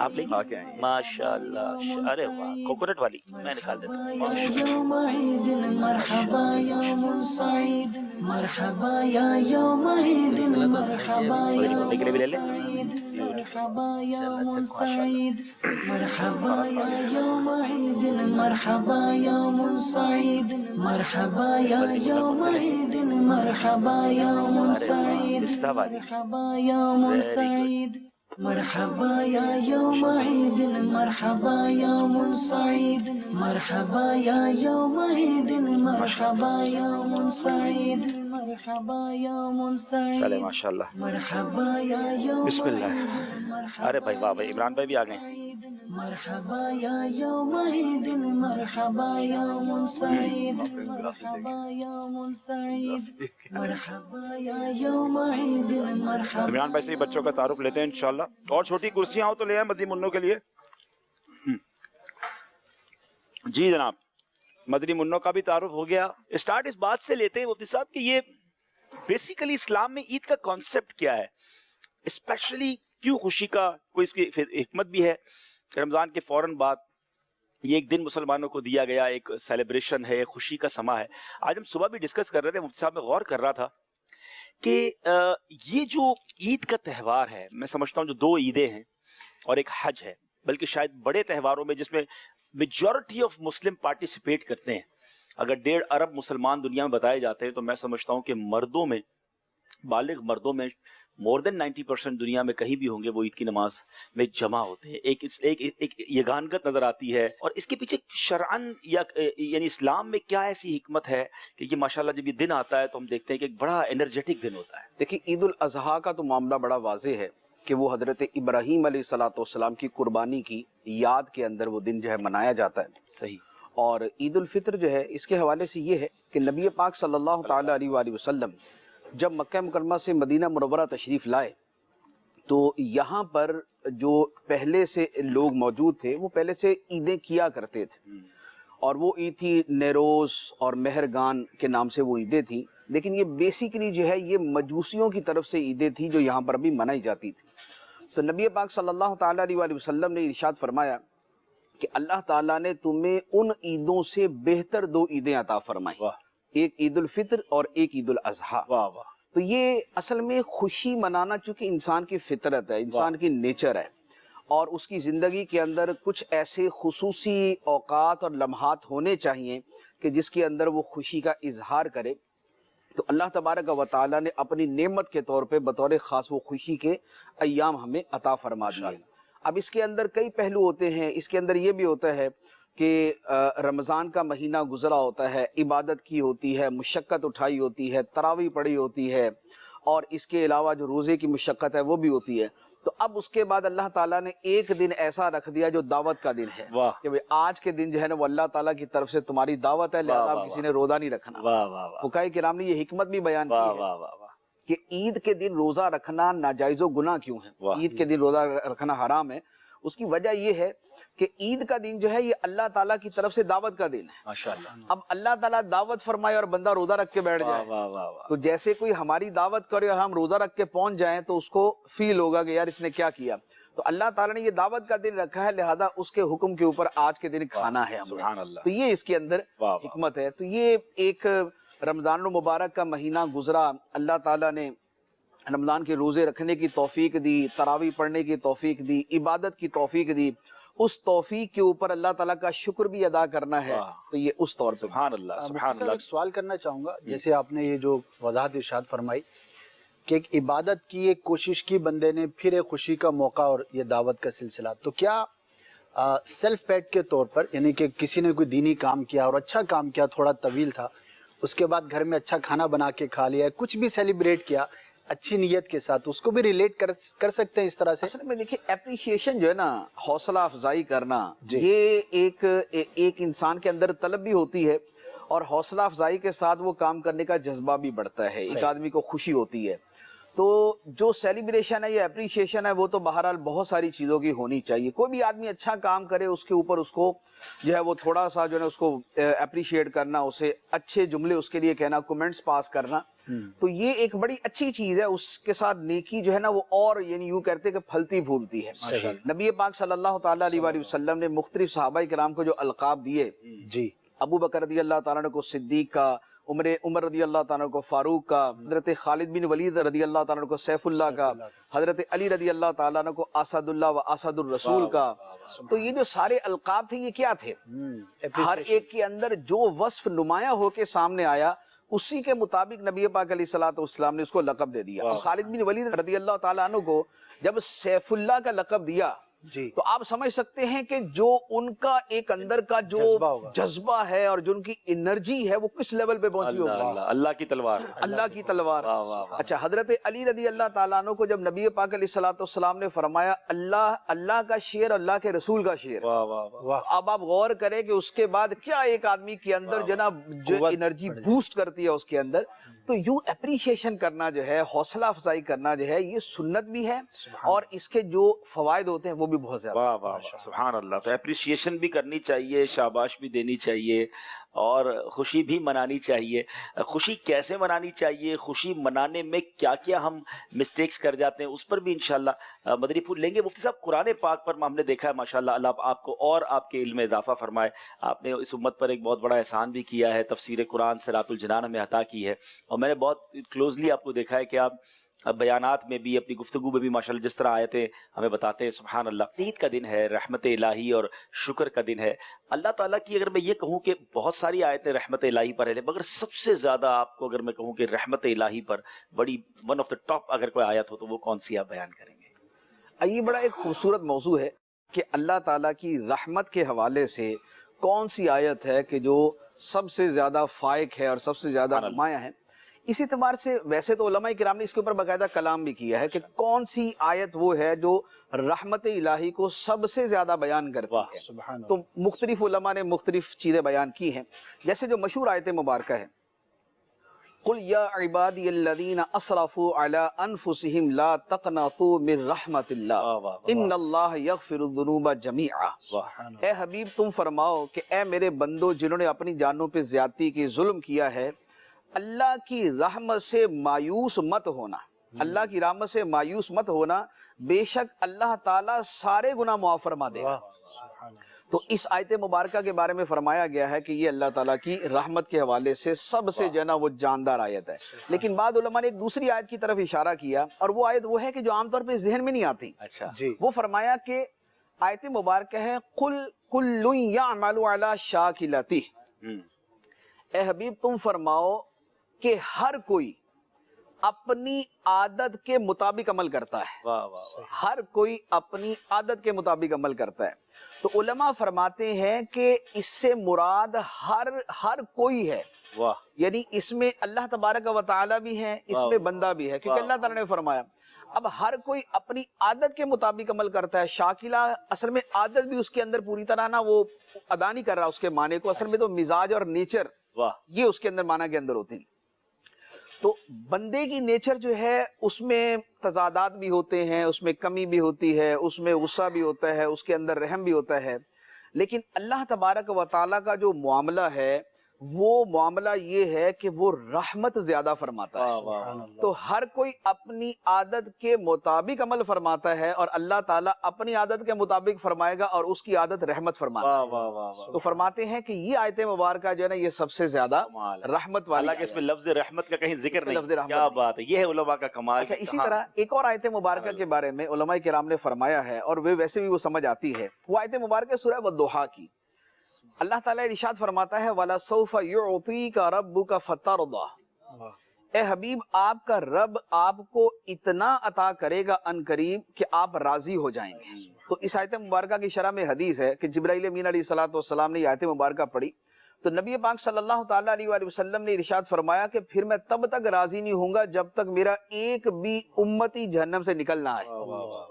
Speaker 2: آپ لیں گے؟ ماشاءاللہ، ارے واہ، کوکونٹ والی میں نکال دیتا ہوں۔
Speaker 1: يوم عيد مرحبا يوم سعيد مرحبا يا يوم عيد مرحبا يوم سعيد مرحبا يوم سعيد مرحبا يا يوم عيد مرحبا يوم سعيد مرحبا يا يوم عيد مرحبا يوم سعيد مرحبا يوم سعيد مرحبا يا يوم عيد مرحبا يوم سعيد مرحبا يا يوم عيد مرحبا يوم سعيد مرحبا يوم سعيد
Speaker 2: چلے ماشاءاللہ،
Speaker 1: مرحبا يا يوم
Speaker 2: بسم اللہ۔ ارے بھائی واہ بھائی، عمران بھائی بھی آ گئے۔
Speaker 1: مرحبا يا يوم عيد مرحبا يوم سعيد مرحبا يوم سعيد مرحبا يا يوم عيد مرحبا۔
Speaker 2: عمران بھائی سے بچوں کا تعارف لیتے ہیں انشاءاللہ، اور چھوٹی کرسیاں ہو تو لے آئیں مدنی منوں کے لیے۔ جی جناب، مدنی منوں کا بھی تعارف ہو گیا۔ اسٹارٹ اس بات سے لیتے ہیں مفتی صاحب کہ یہ بیسیکلی اسلام میں عید کا کانسیپٹ کیا ہے، اسپیشلی کیوں خوشی کا، کوئی اس کی حکمت بھی ہے۔ رمضان کے فوراً بعد یہ ایک دن مسلمانوں کو دیا گیا، ایک سیلیبریشن ہے، خوشی کا سما ہے۔ آج ہم صبح بھی ڈسکس کر رہے تھے، مفتی صاحب میں غور کر رہا تھا کہ یہ جو عید کا تہوار ہے، میں سمجھتا ہوں جو دو عیدیں ہیں اور ایک حج ہے، بلکہ شاید بڑے تہواروں میں جس میں میجورٹی آف مسلم پارٹیسپیٹ کرتے ہیں، اگر 1.5 ارب مسلمان دنیا میں بتائے جاتے ہیں تو میں سمجھتا ہوں کہ مردوں میں، بالغ مردوں میں مور دین 90% دنیا میں کہیں بھی ہوں گے وہ عید کی نماز میں جمع ہوتے ہیں. ایک یگانگت نظر آتی ہے. اور اس کے پیچھے شرعن یعنی اسلام میں کیا ایسی حکمت ہے کہ یہ ماشاءاللہ جب یہ دن آتا ہے تو ہم دیکھتے ہیں کہ ایک بڑا انرجیٹک دن ہوتا ہے.
Speaker 6: دیکھیں عید الاضحیٰ کا تو معاملہ بڑا واضح ہے کہ وہ حضرت ابراہیم علیہ الصلوۃ والسلام کی قربانی کی یاد کے اندر وہ دن جو ہے منایا جاتا ہے.
Speaker 2: صحیح.
Speaker 6: اور عید الفطر جو ہے اس کے حوالے سے یہ ہے کہ نبی پاک صلی اللہ تعالیٰ علیہ وآلہ وسلم جب مکہ مکرمہ سے مدینہ منورہ تشریف لائے تو یہاں پر جو پہلے سے لوگ موجود تھے وہ پہلے سے عیدیں کیا کرتے تھے، اور وہ عید تھی نیروز اور مہرگان کے نام سے وہ عیدیں تھیں. لیکن یہ بیسیکلی جو ہے یہ مجوسیوں کی طرف سے عیدیں تھیں جو یہاں پر بھی منائی جاتی تھی. تو نبی پاک صلی اللہ تعالیٰ علیہ وآلہ وسلم نے ارشاد فرمایا کہ اللہ تعالیٰ نے تمہیں ان عیدوں سے بہتر 2 عیدیں عطا فرمائیں، ایک عید الفطر اور ایک عید الاضحیٰ.
Speaker 2: واہ واہ.
Speaker 6: تو یہ اصل میں خوشی منانا چونکہ انسان کی فطرت ہے، انسان کی نیچر ہے، اور اس کی زندگی کے اندر کچھ ایسے خصوصی اوقات اور لمحات ہونے چاہیے کہ جس کے اندر وہ خوشی کا اظہار کرے. تو اللہ تبارک و تعالیٰ نے اپنی نعمت کے طور پہ بطور خاص وہ خوشی کے ایام ہمیں عطا فرما دیے. اب اس کے اندر کئی پہلو ہوتے ہیں. اس کے اندر یہ بھی ہوتا ہے کہ رمضان کا مہینہ گزرا ہوتا ہے، عبادت کی ہوتی ہے، مشقت اٹھائی ہوتی ہے، تراویح پڑھی ہوتی ہے، اور اس کے علاوہ جو روزے کی مشقت ہے وہ بھی ہوتی ہے. تو اب اس کے بعد اللہ تعالیٰ نے ایک دن ایسا رکھ دیا جو دعوت کا دن ہے کہ بھئی آج کے دن جو ہے نا وہ اللہ تعالیٰ کی طرف سے تمہاری دعوت ہے، لہذا اب کسی نے روزہ نہیں رکھنا. فقہاء کرام نے یہ حکمت بھی بیان کی ہے کہ عید کے دن روزہ رکھنا ناجائز و گناہ کیوں ہے، عید کے دن روزہ رکھنا حرام ہے. اس کی وجہ یہ ہے کہ عید کا دن جو ہے یہ اللہ تعالیٰ کی طرف سے دعوت کا دن ہے.
Speaker 2: ماشاءاللہ.
Speaker 6: اب اللہ تعالیٰ دعوت فرمائے اور بندہ روزہ رکھ کے بیٹھ جائے تو جیسے کوئی ہماری دعوت کرے اور ہم روزہ رکھ کے پہنچ جائیں تو اس کو فیل ہوگا کہ یار اس نے کیا کیا. تو اللہ تعالیٰ نے یہ دعوت کا دن رکھا ہے، لہذا اس کے حکم کے اوپر آج کے دن کھانا ہے ہم نے. تو یہ اس کے اندر حکمت ہے. تو یہ ایک رمضان المبارک کا مہینہ گزرا، اللہ تعالیٰ نے رمضان کے روزے رکھنے کی توفیق دی، تراویح پڑھنے کی توفیق دی، عبادت کی توفیق دی. اس توفیق کے اوپر اللہ تعالیٰ کا شکر بھی ادا کرنا ہے. تو یہ اس طور پہ
Speaker 2: سبحان اللہ.
Speaker 5: مفتی صاحب ایک سوال کرنا چاہوں گا، جیسے آپ نے یہ جو وضاحت ارشاد فرمائی کہ ایک عبادت کی ایک کوشش کی بندے نے، پھر ایک خوشی کا موقع اور یہ دعوت کا سلسلہ، تو کیا سیلف پیڈ کے طور پر، یعنی کہ کسی نے کوئی دینی کام کیا اور اچھا کام کیا، تھوڑا طویل تھا، اس کے بعد گھر میں اچھا کھانا بنا کے کھا لیا، کچھ بھی سیلیبریٹ کیا اچھی نیت کے ساتھ، اس کو بھی ریلیٹ کر سکتے ہیں اس طرح سے؟
Speaker 6: اصل میں دیکھیں اپریشیشن جو ہے نا، حوصلہ افزائی کرنا، یہ ایک انسان کے اندر طلب بھی ہوتی ہے، اور حوصلہ افزائی کے ساتھ وہ کام کرنے کا جذبہ بھی بڑھتا ہے. ایک آدمی کو خوشی ہوتی ہے. تو جو سیلیبریشن ہے یا اپریشیشن ہے وہ تو بہرحال بہت ساری چیزوں کی ہونی چاہیے. کوئی بھی آدمی اچھا کام کرے اس کے اوپر اس کو جو ہے وہ تھوڑا سا جو ہے اس کو اپریشیٹ کرنا، اسے اچھے جملے اس کے لیے کہنا، کومنٹس پاس کرنا، تو یہ ایک بڑی اچھی چیز ہے. اس کے ساتھ نیکی جو ہے نا وہ اور یعنی یوں کہتے کہ پھلتی پھولتی ہے. نبی پاک صلی اللہ تعالیٰ علیہ وآلہ وسلم نے مختلف صحابہ کرام کو جو القاب دیے،
Speaker 5: جی،
Speaker 6: ابو بکر رضی اللہ تعالیٰ کو صدیق کا، عمر رضی اللہ تعالیٰ کو فاروق کا، حضرت خالد بن ولید رضی اللہ تعالیٰ کو سیف اللہ کا، حضرت علی رضی اللہ تعالیٰ کو اسد اللہ و اسد الرسول کا. تو یہ جو سارے القاب تھے یہ کیا تھے؟ ہر ایک کے اندر جو وصف نمایاں ہو کے سامنے آیا اسی کے مطابق نبی پاک علیہ الصلوۃ والسلام نے اس کو لقب دے دیا. خالد بن ولید رضی اللہ تعالیٰ عنہ کو جب سیف اللہ کا لقب دیا
Speaker 5: جی،
Speaker 6: تو آپ سمجھ سکتے ہیں کہ جو ان کا ایک اندر کا جو جذبہ ہے اور جو ان کی انرجی ہے وہ کس لیول پہ پہنچی ہوگی.
Speaker 2: اللہ کی تلوار،
Speaker 6: اللہ کی تلوار. اچھا، حضرت علی رضی اللہ تعالیٰ عنہ کو جب نبی پاک علیہ الصلوۃ والسلام نے فرمایا اللہ کا شعر، اللہ کے رسول کا شعر، اب آپ غور کریں کہ اس کے بعد کیا ایک آدمی کے اندر جناب جو انرجی بوسٹ کرتی ہے اس کے اندر. تو یوں اپریشیشن کرنا جو ہے، حوصلہ افزائی کرنا جو ہے، یہ سنت بھی ہے اور اس کے جو فوائد ہوتے ہیں وہ بھی بہت زیادہ.
Speaker 2: واہ واہ واہ، سبحان اللہ. تو اپریشیشن بھی کرنی چاہیے، شاباش بھی دینی چاہیے، اور خوشی بھی منانی چاہیے. خوشی کیسے منانی چاہیے، خوشی منانے میں کیا کیا ہم مسٹیکس کر جاتے ہیں، اس پر بھی انشاءاللہ مدنی پھول لیں گے. مفتی صاحب، قرآن پاک پر ہم نے دیکھا ہے ماشاءاللہ، اللہ آپ کو اور آپ کے علم میں اضافہ فرمائے. آپ نے اس امت پر ایک بہت بڑا احسان بھی کیا ہے، تفسیر قرآن صراط الجنان ہمیں عطا کی ہے، اور میں نے بہت کلوزلی آپ کو دیکھا ہے کہ آپ اب بیانات میں بھی اپنی گفتگو میں بھی ماشاءاللہ جس طرح آیتیں ہمیں بتاتے ہیں سبحان اللہ، عید کا دن ہے، رحمت الہی اور شکر کا دن ہے اللہ تعالیٰ کی. اگر میں یہ کہوں کہ بہت ساری آیتیں رحمت الہی پر ہے، مگر سب سے زیادہ آپ کو اگر میں کہوں کہ رحمت الہی پر بڑی ون آف دا ٹاپ اگر کوئی آیت ہو تو وہ کون سی آپ بیان کریں گے؟
Speaker 6: یہ بڑا ایک خوبصورت موضوع ہے کہ اللہ تعالیٰ کی رحمت کے حوالے سے کون سی آیت ہے کہ جو سب سے زیادہ فائق ہے اور سب سے زیادہ نمایاں ہے. اس اعتبار سے ویسے تو علماء کرام نے اس کے اوپر باقاعدہ کلام بھی کیا ہے کہ کون سی آیت وہ ہے جو رحمت الہی کو سب سے زیادہ بیان کرتی ہے. تو مختلف علماء نے مختلف چیزیں بیان کی ہیں، جیسے جو مشہور آیت مبارکہ ہے قُلْ يَا عِبَادِيَ الَّذِينَ أَسْرَفُوا عَلَىٰ أَنفُسِهِمْ لَا تَقْنَطُوا مِن رَحْمَةِ اللَّهِ إِنَّ اللَّهَ يَغْفِرُ الذُّنُوبَ جَمِيعًا. اے حبیب تم فرماؤ کہ اے میرے بندو جنہوں نے اپنی جانوں پہ زیادتی کی، ظلم کیا ہے، اللہ کی رحمت سے مایوس مت ہونا، اللہ کی رحمت سے مایوس مت ہونا، بے شک اللہ تعالیٰ سارے گناہ معاف فرما دے گا. تو اس آیت مبارکہ کے بارے میں فرمایا گیا ہے کہ یہ اللہ تعالیٰ کی رحمت کے حوالے سے سب سے جو ہے نا وہ جاندار آیت ہے. لیکن بعض علماء نے ایک دوسری آیت کی طرف اشارہ کیا، اور وہ آیت وہ ہے کہ جو عام طور پہ ذہن میں نہیں آتی.
Speaker 2: اچھا
Speaker 6: وہ فرمایا کہ آیت مبارکہ ہے قُلْ كُلٌّ يَعْمَلُ عَلَىٰ شَاكِلَتِهِ. اے حبیب تم فرماؤ کہ ہر کوئی اپنی عادت کے مطابق عمل کرتا ہے. ہر کوئی اپنی عادت کے مطابق عمل کرتا ہے. تو علماء فرماتے ہیں کہ اس سے مراد ہر کوئی ہے، یعنی اس میں اللہ تبارک و تعالی بھی ہے، اس میں بندہ بھی ہے، کیونکہ اللہ تعالیٰ نے فرمایا اب ہر کوئی اپنی عادت کے مطابق عمل کرتا ہے. شاکلہ اصل میں عادت بھی اس کے اندر پوری طرح نہ وہ ادا نہیں کر رہا اس کے معنی کو، اصل میں تو مزاج اور نیچر یہ اس کے اندر معنی کے اندر ہوتی ہیں. تو بندے کی نیچر جو ہے اس میں تضادات بھی ہوتے ہیں، اس میں کمی بھی ہوتی ہے، اس میں غصہ بھی ہوتا ہے، اس کے اندر رحم بھی ہوتا ہے. لیکن اللہ تبارک و تعالیٰ کا جو معاملہ ہے وہ معاملہ یہ ہے کہ وہ رحمت زیادہ فرماتا ہے. تو ہر کوئی اپنی عادت کے مطابق عمل فرماتا ہے، اور اللہ تعالیٰ اپنی عادت کے مطابق فرمائے گا اور اس کی عادت رحمت فرماتا ہے. تو فرماتے ہیں کہ یہ آیت مبارکہ جو ہے نا یہ سب سے زیادہ رحمت والی.
Speaker 2: حالانکہ اس میں لفظ رحمت کا کہیں ذکر نہیں. کیا بات ہے، یہ ہے علماء کا کمال.
Speaker 6: اچھا اسی طرح ایک اور آیت مبارکہ کے بارے میں علماء کرام نے فرمایا ہے، اور ویسے بھی وہ سمجھ آتی ہے. وہ آیت مبارکہ سورہ والضحیٰ کی. اللہ تعالیٰ ارشاد فرماتا ہے وَلَسَوْفَ يُعْطِيكَ رَبُّكَ فَتَرْضَىٰ. اے حبیب آپ کا رب آپ کو اتنا عطا کرے گا ان قریب کہ آپ راضی ہو جائیں گے. تو اس آیت مبارکہ کی شرح میں حدیث ہے کہ جبرائیل امین علیہ السلام نے یہ آیت مبارکہ پڑھی تو نبی پاک صلی اللہ تعالیٰ علیہ وآلہ وسلم نے ارشاد فرمایا کہ پھر میں تب تک راضی نہیں ہوں گا جب تک میرا ایک بھی امتی جہنم سے نکل نہ آئے.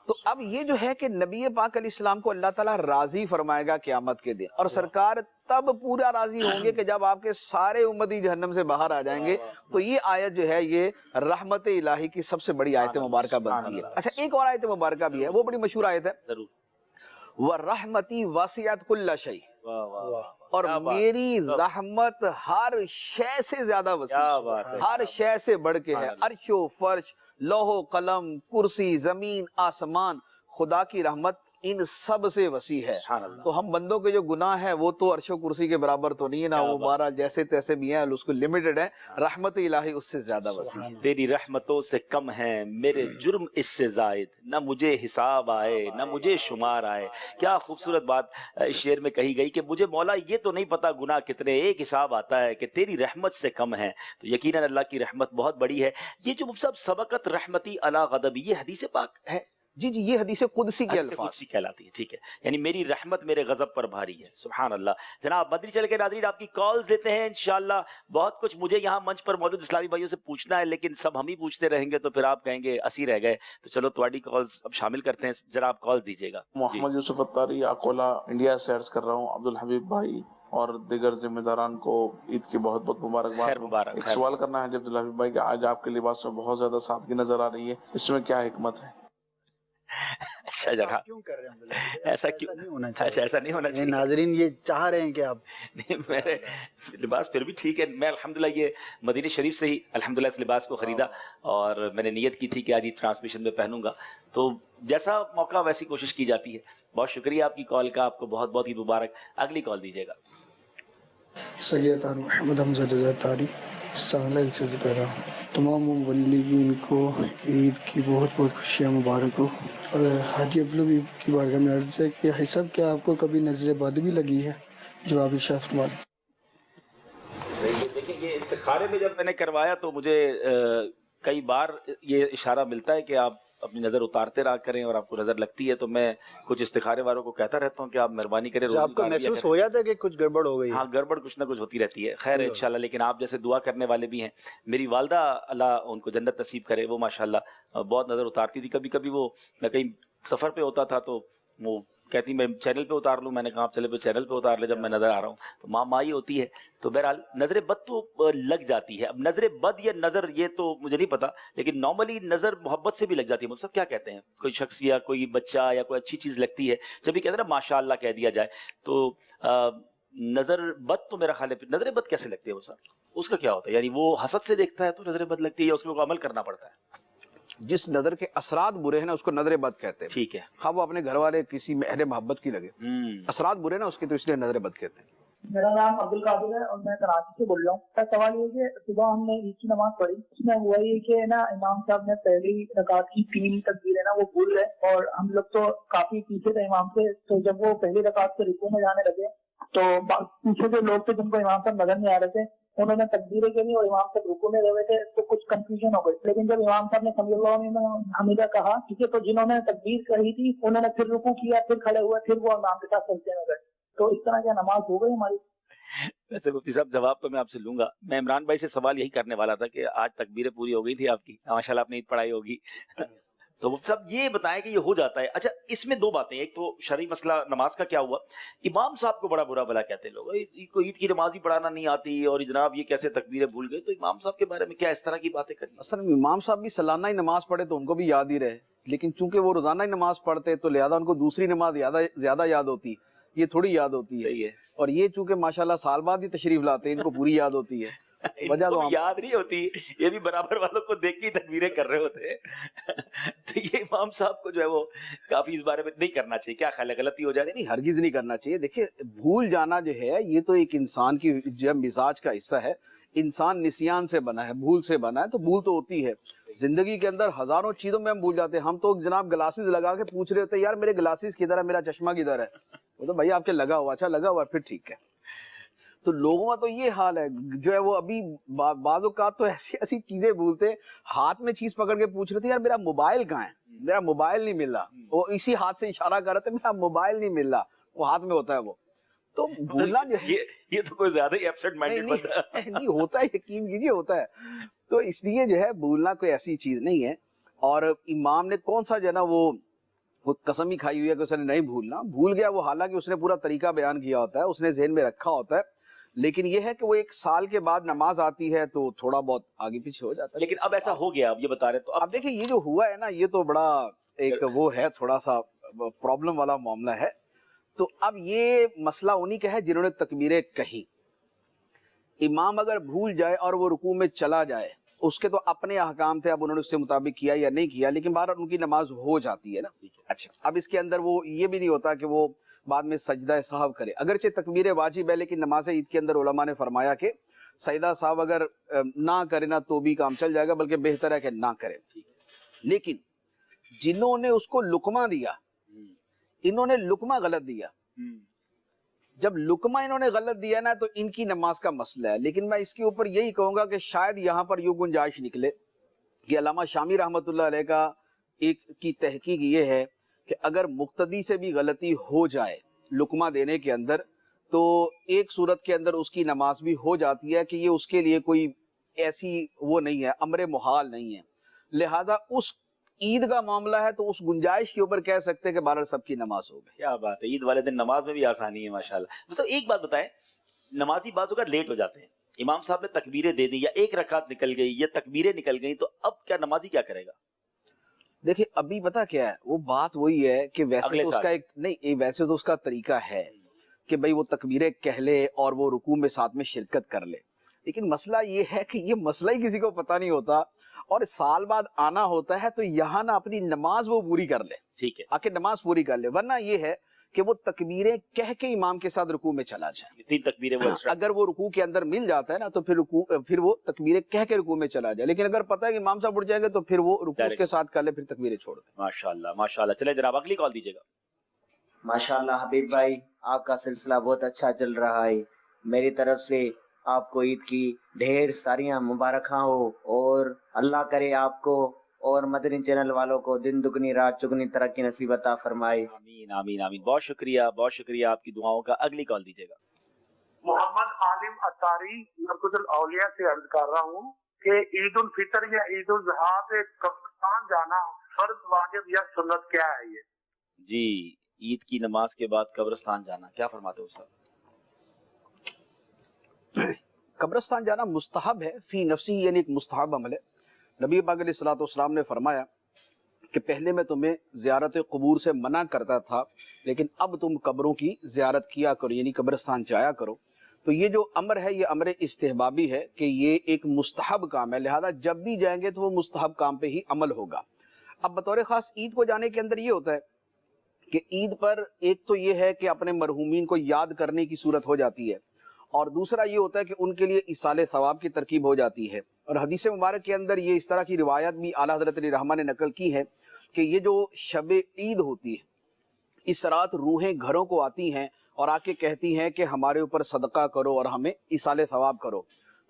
Speaker 6: تو اب یہ جو ہے کہ نبی پاک علیہ السلام کو اللہ تعالیٰ راضی فرمائے گا قیامت کے دن، اور سرکار تب پورا راضی ہوں گے کہ جب آپ کے سارے امتی جہنم سے باہر آ جائیں گے. تو یہ آیت جو ہے یہ رحمت الہی کی سب سے بڑی آیت مبارکہ بنتی ہے. اچھا ایک اور آیت مبارکہ بھی ہے، وہ بڑی مشہور آیت ہے وَرَحْمَتِي وَسِعَتْ كُلَّ شَيْءٍ. اور میری رحمت ہر شے سے زیادہ وسیع، ہر شے سے بڑھ کے ہے. عرش و فرش، لوح و قلم، کرسی، زمین، آسمان، خدا کی رحمت ان سب سے وسیع ہے. تو ہم بندوں کے جو گناہ ہیں وہ تو عرش و کرسی کے برابر تو نہیں ہے نا، وہ بارہ جیسے تیسے بھی ہیں، اس کو لمیٹڈ ہے. رحمت الہی اس سے زیادہ وسیع ہے.
Speaker 2: تیری رحمتوں سے کم ہیں میرے جرم اس سے زائد، نہ مجھے حساب آئے نہ مجھے شمار آئے. کیا خوبصورت بات اس شعر میں کہی گئی کہ مجھے مولا یہ تو نہیں پتا گناہ کتنے، ایک حساب آتا ہے کہ تیری رحمت سے کم ہے. تو یقیناً اللہ کی رحمت بہت بڑی ہے. یہ جو سب سبقت رحمتی علی غضبی، یہ حدیث پاک ہے.
Speaker 6: جی یہ حدیث قدسی کے الفاظ
Speaker 2: قدسی کہلاتی ہے. ٹھیک ہے، یعنی میری رحمت میرے غضب پر بھاری ہے. سبحان اللہ. جناب مدنی چینل کے ناظرین آپ کی کالز لیتے ہیں انشاءاللہ. بہت کچھ مجھے یہاں منچ پر موجود اسلامی بھائیوں سے پوچھنا ہے، لیکن سب ہم ہی پوچھتے رہیں گے تو پھر آپ کہیں گے اسی رہ گئے. تو چلو تواڈی کالز اب شامل کرتے ہیں. ذرا آپ کالز دیجیے گا.
Speaker 7: محمد یوسف اتاری اکولا انڈیا سے عرض کر رہا ہوں. عبدالحبیب بھائی اور دیگر ذمہ داران کو عید کی بہت بہت مبارکباد. ایک سوال کرنا ہے عبدالحبیب بھائی کہ آج آپ کے لباس میں بہت زیادہ سادگی نظر آ رہی ہے، اس میں کیا حکمت ہے؟
Speaker 2: اچھا جناب
Speaker 5: کیوں کر رہے ہیں؟
Speaker 2: ایسا کیوں
Speaker 5: نہیں ہونا
Speaker 2: اچھا ایسا نہیں ہونا چاہیے.
Speaker 5: ناظرین یہ چاہ رہے ہیں کہ آپ
Speaker 2: نہیں، میرے لباس پھر بھی ٹھیک ہے. میں الحمدللہ یہ مدینہ شریف سے ہی الحمدللہ اس لباس کو خریدا، اور میں نے نیت کی تھی کہ آج ہی ٹرانسمیشن میں پہنوں گا. تو جیسا موقع ویسی کوشش کی جاتی ہے. بہت شکریہ آپ کی کال کا، آپ کو بہت بہت عید مبارک. اگلی کال دیجیے گا.
Speaker 8: سید محمد حمزہ اتاری. سالل سے کر رہا ہوں. تمام مبلغین کو عید کی بہت بہت خوشیاں مبارک ہو. اور حاجی افضل کی بارگاہ میں عرض ہے کہ حاجی صاحب کیا آپ کو کبھی نظر بد بھی لگی ہے؟ جو آپ ارشاد فرمائیں.
Speaker 2: دیکھیں یہ استخارے میں جب میں نے کروایا تو مجھے کئی بار یہ اشارہ ملتا ہے کہ آپ اپنی نظر اتارتے رہا کریں اور آپ کو نظر لگتی ہے، تو میں کچھ استخارے والوں کو کہتا رہتا ہوں کہ آپ مہربانی کریں
Speaker 5: آپ کو محسوس ہو جاتا ہے کہ کچھ گڑبڑ ہو گئی؟
Speaker 2: ہاں گڑبڑ کچھ نہ کچھ ہوتی رہتی ہے، خیر انشاءاللہ. لیکن آپ جیسے دعا کرنے والے بھی ہیں. میری والدہ اللہ ان کو جنت نصیب کرے، وہ ماشاءاللہ بہت نظر اتارتی تھی. کبھی کبھی وہ میں کہیں سفر پہ ہوتا تھا تو وہ کہتی میں چینل پہ اتار لوں. میں نے کہا آپ چلے پہ چینل پہ اتار لے جب میں نظر آ رہا ہوں. تو ماں ہی ہوتی ہے. تو بہرحال نظر بد تو لگ جاتی ہے. اب نظر بد یا نظر یہ تو مجھے نہیں پتا، لیکن نارملی نظر محبت سے بھی لگ جاتی ہے. مجھ سے کیا کہتے ہیں کوئی شخص یا کوئی بچہ یا کوئی اچھی چیز لگتی ہے، جب یہ کہتے ہیں نا ماشاء اللہ کہہ دیا جائے، تو نظر بد تو میرا خیال ہے. نظر بد کیسے لگتی ہے وہ صاحب؟ اس کا کیا ہوتا ہے؟ یعنی وہ حسد سے دیکھتا ہے تو نظر بد لگتی ہے یا اس کے اوپر عمل کرنا پڑتا ہے؟
Speaker 6: جس نظر کے اثرات برے ہیں نا اس کو نظر بد کہتے ہیں.
Speaker 2: ٹھیک ہے.
Speaker 6: خواہ وہ اپنے گھر والے کسی اہل محبت کی لگے، اثرات برے نا اس کے، تو اس لیے نظر بد کہتے ہیں.
Speaker 9: میرا نام عبد القادر ہے اور میں کراچی سے بول رہا ہوں. کا سوال یہ کہ صبح ہم نے عید کی نماز پڑھی، اس میں ہوا یہ کہ نا امام صاحب نے پہلی رکعت کی 3 تکبیریں نا وہ بھول گئے، اور ہم لوگ تو کافی پیچھے تھے امام سے. تو جب وہ پہلی رکعت سے رکوع میں جانے لگے تو پیچھے جو لوگ تھے جن کو امام صاحب نظر نہیں آ رہے تھے انہوں نے تکبیریں کری اور امام صاحب رکوع میں گئے تھے تو کچھ کنفیوژن ہو گئی. لیکن جب امام صاحب نے سمیع اللہ لمن حمیدہ کہا ٹھیک ہے، تو جنہوں نے تکبیر کہی تھی انہوں نے پھر رکوع کیا، پھر کھڑے ہوئے، پھر وہ امام کے ساتھ سجدے میں گئے. تو اس طرح کیا نماز ہو گئی ہماری؟
Speaker 2: ویسے مفتی صاحب جواب تو میں آپ سے لوں گا. میں عمران بھائی سے سوال یہی کرنے والا تھا کہ آج تکبیریں پوری ہو گئی تھی آپ کی، ماشاءاللہ آپ نے عید پڑھائی ہوگی. تو مفتی صاحب یہ بتائیں کہ یہ ہو جاتا ہے. اچھا اس میں 2 باتیں، ایک تو شرعی مسئلہ نماز کا کیا ہوا. امام صاحب کو بڑا برا بھلا کہتے ہیں لوگ، کو عید کی نماز ہی پڑھانا نہیں آتی اور جناب یہ کیسے تکبیریں بھول گئے. تو امام صاحب کے بارے میں کیا اس طرح کی باتیں کرنی؟
Speaker 6: اصل میں امام صاحب بھی سالانہ ہی نماز پڑھے تو ان کو بھی یاد ہی رہے، لیکن چونکہ وہ روزانہ ہی نماز پڑھتے تو لہذا ان کو دوسری نماز زیادہ یاد ہوتی، یہ تھوڑی یاد ہوتی ہے. اور یہ چونکہ ماشاءاللہ سال بعد ہی تشریف لاتے ہیں، ان کو پوری یاد ہوتی ہے. وجہ تو
Speaker 2: یاد نہیں ہوتی، یہ بھی برابر والوں کو دیکھ کے تکبیریں کر رہے ہوتے ہیں. تو یہ امام صاحب کو جو ہے وہ کافی اس بارے میں نہیں کرنا چاہیے. کیا خیال ہے غلطی ہو جائے؟
Speaker 6: نہیں، ہرگز نہیں کرنا چاہیے. دیکھیے بھول جانا جو ہے یہ تو ایک انسان کی جب مزاج کا حصہ ہے. انسان نسیان سے بنا ہے، بھول سے بنا ہے، تو بھول تو ہوتی ہے. زندگی کے اندر ہزاروں چیزوں میں ہم بھول جاتے ہیں. ہم تو جناب گلاسز لگا کے پوچھ رہے ہوتے ہیں یار میرے گلاسز کدھر ہے، میرا چشمہ کدھر ہے. وہ تو بھائی آپ کے لگا ہوا، اچھا لگا ہوا پھر ٹھیک ہے. تو لوگوں کا تو یہ حال ہے جو ہے وہ ابھی بعض اوقات تو ایسی چیزیں بھولتے، ہاتھ میں چیز پکڑ کے پوچھ رہے تھے یار میرا موبائل کہاں ہے، میرا موبائل نہیں مل رہا. وہ اسی ہاتھ سے اشارہ کر رہے تھے میرا موبائل نہیں مل رہا، وہ ہاتھ میں ہوتا ہے وہ. تو بھولنا جو ہے
Speaker 2: یہ تو کوئی زیادہ ہی ایبسنٹ مائنڈڈ بندہ
Speaker 6: نہیں ہوتا ہے، یقین کیجیے ہوتا ہے. تو اس لیے جو ہے بھولنا کوئی ایسی چیز نہیں ہے. اور امام نے کون سا جو ہے نا وہ قسم ہی کھائی ہوئی ہے کہ اس نے نہیں بھولنا. بھول گیا وہ، حالانکہ اس نے پورا طریقہ بیان کیا ہوتا ہے، اس نے ذہن میں رکھا ہوتا ہے. لیکن یہ ہے کہ وہ 1 سال کے بعد نماز آتی ہے تو تھوڑا بہت آگے پیچھے ہو جاتا ہے.
Speaker 2: لیکن اب ایسا ہو گیا، اب یہ بتا رہے تو
Speaker 6: اب دیکھیں یہ جو ہوا ہے نا یہ تو بڑا ایک وہ ہے، تھوڑا سا پرابلم والا معاملہ ہے. تو اب یہ مسئلہ انہی کا ہے جنہوں نے تکبیریں کہی. امام اگر بھول جائے اور وہ رکوع میں چلا جائے، اس کے تو اپنے احکام تھے، اب انہوں نے اس سے مطابق کیا یا نہیں کیا، لیکن بہرحال ان کی نماز ہو جاتی ہے نا. اچھا اب اس کے اندر وہ یہ بھی نہیں ہوتا کہ وہ بعد میں سجدہ سہو کرے. اگرچہ تکبیر واجب ہے لیکن نماز عید کے اندر علماء نے فرمایا کہ سجدہ سہو اگر نہ کرے نا تو بھی کام چل جائے گا، بلکہ بہتر ہے کہ نہ کرے. لیکن جنہوں نے اس کو لقمہ دیا، انہوں نے لقمہ غلط دیا. جب لقمہ انہوں نے غلط دیا نا تو ان کی نماز کا مسئلہ ہے. لیکن میں اس کے اوپر یہی کہوں گا کہ شاید یہاں پر یہ گنجائش نکلے کہ علامہ شامی رحمۃ اللہ علیہ کا ایک کی تحقیق یہ ہے کہ اگر مقتدی سے بھی غلطی ہو جائے لقمہ دینے کے اندر تو ایک صورت کے اندر اس کی نماز بھی ہو جاتی ہے کہ یہ اس کے لیے کوئی ایسی وہ نہیں ہے، امر محال نہیں ہے. لہذا اس عید کا معاملہ ہے تو اس گنجائش کے اوپر کہہ سکتے کہ بہرحال سب کی نماز ہو گئی.
Speaker 2: کیا بات ہے، عید والے دن نماز میں بھی آسانی ہے ماشاءاللہ. مطلب ایک بات بتائیں، نمازی بعض اوقات لیٹ ہو جاتے ہیں، امام صاحب نے تکبیریں دے دی یا 1 رکعت نکل گئی یا تکبیریں نکل گئی، تو اب کیا نمازی کیا کرے گا؟
Speaker 6: دیکھیں ابھی پتہ کیا ہے، وہ بات وہی ہے کہ ویسے تو اس کا ایک نہیں، ویسے تو اس کا طریقہ ہے کہ بھئی وہ تکبیریں کہہ لے اور وہ رکوع میں ساتھ میں شرکت کر لے. لیکن مسئلہ یہ ہے کہ یہ مسئلہ ہی کسی کو پتہ نہیں ہوتا اور سال بعد آنا ہوتا ہے تو یہاں نہ اپنی نماز وہ پوری کر لے، ٹھیک ہے، آ کے نماز پوری کر لے. ورنہ یہ ہے کہ وہ تکبیریں کہہ کے امام کے ساتھ رکوع میں چلا جائے.
Speaker 2: 3 تکبیریں وہ extra.
Speaker 6: اگر وہ رکوع کے اندر مل جاتا ہے نا تو پھر وہ تکبیریں کہہ کے رکوع میں چلا جائے. لیکن اگر پتہ ہے کہ امام صاحب اٹھ جائیں گے تو پھر وہ رکوع اس کے ساتھ کر لے, پھر تکبیریں چھوڑ دیں.
Speaker 2: ماشاءاللہ ماشاءاللہ. چلے جناب اگلی کال دیجیے گا.
Speaker 10: ماشاءاللہ حبیب بھائی آپ کا سلسلہ بہت اچھا چل رہا ہے. میری طرف سے آپ کو عید کی ڈھیر ساریاں مبارکاں ہو, اور اللہ کرے آپ کو اور مدنی چینل والوں کو دن دگنی رات چگنی ترقی نصیب عطا فرمائے.
Speaker 2: آمین آمین آمین. بہت شکریہ آپ کی دعاؤں کا. اگلی کال دیجیے گا.
Speaker 11: محمد عالم اتاری مرکز الاولیاء سے عرض کر رہا ہوں کہ عید الفطر یا عید الاضحیٰ پہ قبرستان جانا فرض واجب یا سنت کیا ہے یہ؟
Speaker 2: جی عید کی نماز کے بعد قبرستان جانا کیا فرماتے ہو صاحب؟
Speaker 6: قبرستان جانا مستحب ہے فی نفسی, یعنی ایک مستحب عمل ہے. نبی پاک علیہ الصلوۃ والسلام نے فرمایا کہ پہلے میں تمہیں زیارت قبور سے منع کرتا تھا, لیکن اب تم قبروں کی زیارت کیا کرو, یعنی قبرستان جایا کرو. تو یہ جو امر ہے یہ امر استحبابی ہے کہ یہ ایک مستحب کام ہے, لہذا جب بھی جائیں گے تو وہ مستحب کام پہ ہی عمل ہوگا. اب بطور خاص عید کو جانے کے اندر یہ ہوتا ہے کہ عید پر ایک تو یہ ہے کہ اپنے مرحومین کو یاد کرنے کی صورت ہو جاتی ہے, اور دوسرا یہ ہوتا ہے کہ ان کے لیے ایصال ثواب کی ترکیب ہو جاتی ہے. اور حدیث مبارک کے اندر یہ اس طرح کی روایت بھی اعلیٰ حضرت علی رحمہ نے نقل کی ہے کہ یہ جو شب عید ہوتی ہے اس رات روحیں گھروں کو آتی ہیں اور آ کے کہتی ہیں کہ ہمارے اوپر صدقہ کرو اور ہمیں ایصال ثواب کرو.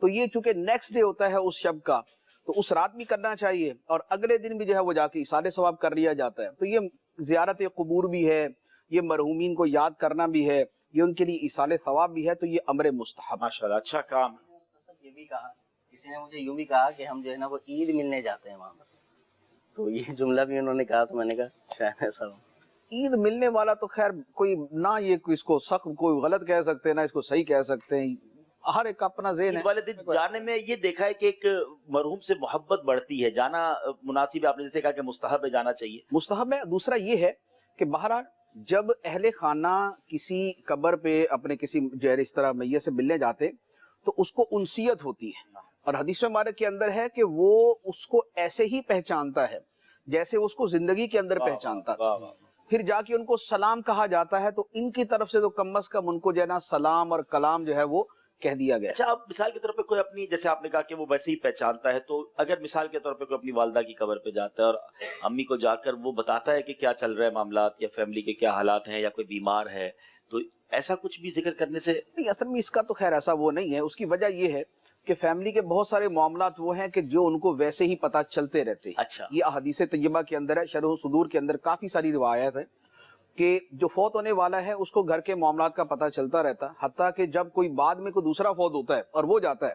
Speaker 6: تو یہ چونکہ نیکسٹ ڈے ہوتا ہے اس شب کا, تو اس رات بھی کرنا چاہیے اور اگلے دن بھی جو ہے وہ جا کے ایصال ثواب کر لیا جاتا ہے. تو یہ زیارت قبور بھی ہے, یہ مرحومین کو یاد کرنا بھی ہے, یہ ان کے لیے ایصال ثواب بھی ہے, تو یہ امر مستحب.
Speaker 2: ماشاءاللہ اچھا کام.
Speaker 12: یہ بھی کہا کسی نے مجھے یوں بھی کہا کہ ہم جو ہے نا وہ عید ملنے جاتے ہیں وہاں پر, تو یہ جملہ بھی انہوں نے کہا تو میں نے کہا شاید ایسا ہو.
Speaker 6: عید ملنے والا تو خیر کوئی نہ یہ اس کو سخت کوئی غلط کہہ سکتے ہیں نہ اس کو صحیح کہہ سکتے ہیں, ہر ایک اپنا ذہن ہے.
Speaker 2: عید والے دن جانے میں یہ دیکھا ہے کہ ایک مرحوم سے محبت بڑھتی ہے, جانا مناسب ہے. آپ نے جیسے کہا کہ مستحب ہے, جانا چاہیے,
Speaker 6: مستحب ہے. دوسرا یہ ہے کہ بہرحال جب اہل خانہ کسی قبر پہ اپنے کسی جہر اس طرح میت سے ملنے جاتے تو اس کو انسیت ہوتی ہے, اور حدیث مبارک کے اندر ہے کہ وہ اس کو ایسے ہی پہچانتا ہے جیسے اس کو زندگی کے اندر پہچانتا تھا. پھر جا کے ان کو سلام کہا جاتا ہے, تو ان کی طرف سے تو کم از کم ان کو جو ہے نا سلام اور کلام جو ہے وہ کہہ دیا گیا.
Speaker 2: اچھا اب مثال کے طور پہ کوئی اپنی, جیسے آپ نے کہا کہ وہ ویسے ہی پہچانتا ہے, تو اگر مثال کے طور پہ کوئی اپنی والدہ کی قبر پہ جاتا ہے اور امی کو جا کر وہ بتاتا ہے کہ کیا چل رہا ہے معاملات یا فیملی کے کیا حالات ہیں یا کوئی بیمار ہے, تو ایسا کچھ بھی ذکر کرنے سے
Speaker 6: نہیں, اصل میں اس کا تو خیر ایسا وہ نہیں ہے. اس کی وجہ یہ ہے کہ فیملی کے بہت سارے معاملات وہ ہیں کہ جو ان کو ویسے ہی پتہ چلتے رہتے ہیں.
Speaker 2: اچھا,
Speaker 6: یہ احادیث طیبہ کے اندر ہے, شرح صدور کے اندر کافی ساری روایات ہیں کہ جو فوت ہونے والا ہے اس کو گھر کے معاملات کا پتہ چلتا رہتا, حتیٰ کہ جب کوئی بعد میں کوئی دوسرا فوت ہوتا ہے اور وہ جاتا ہے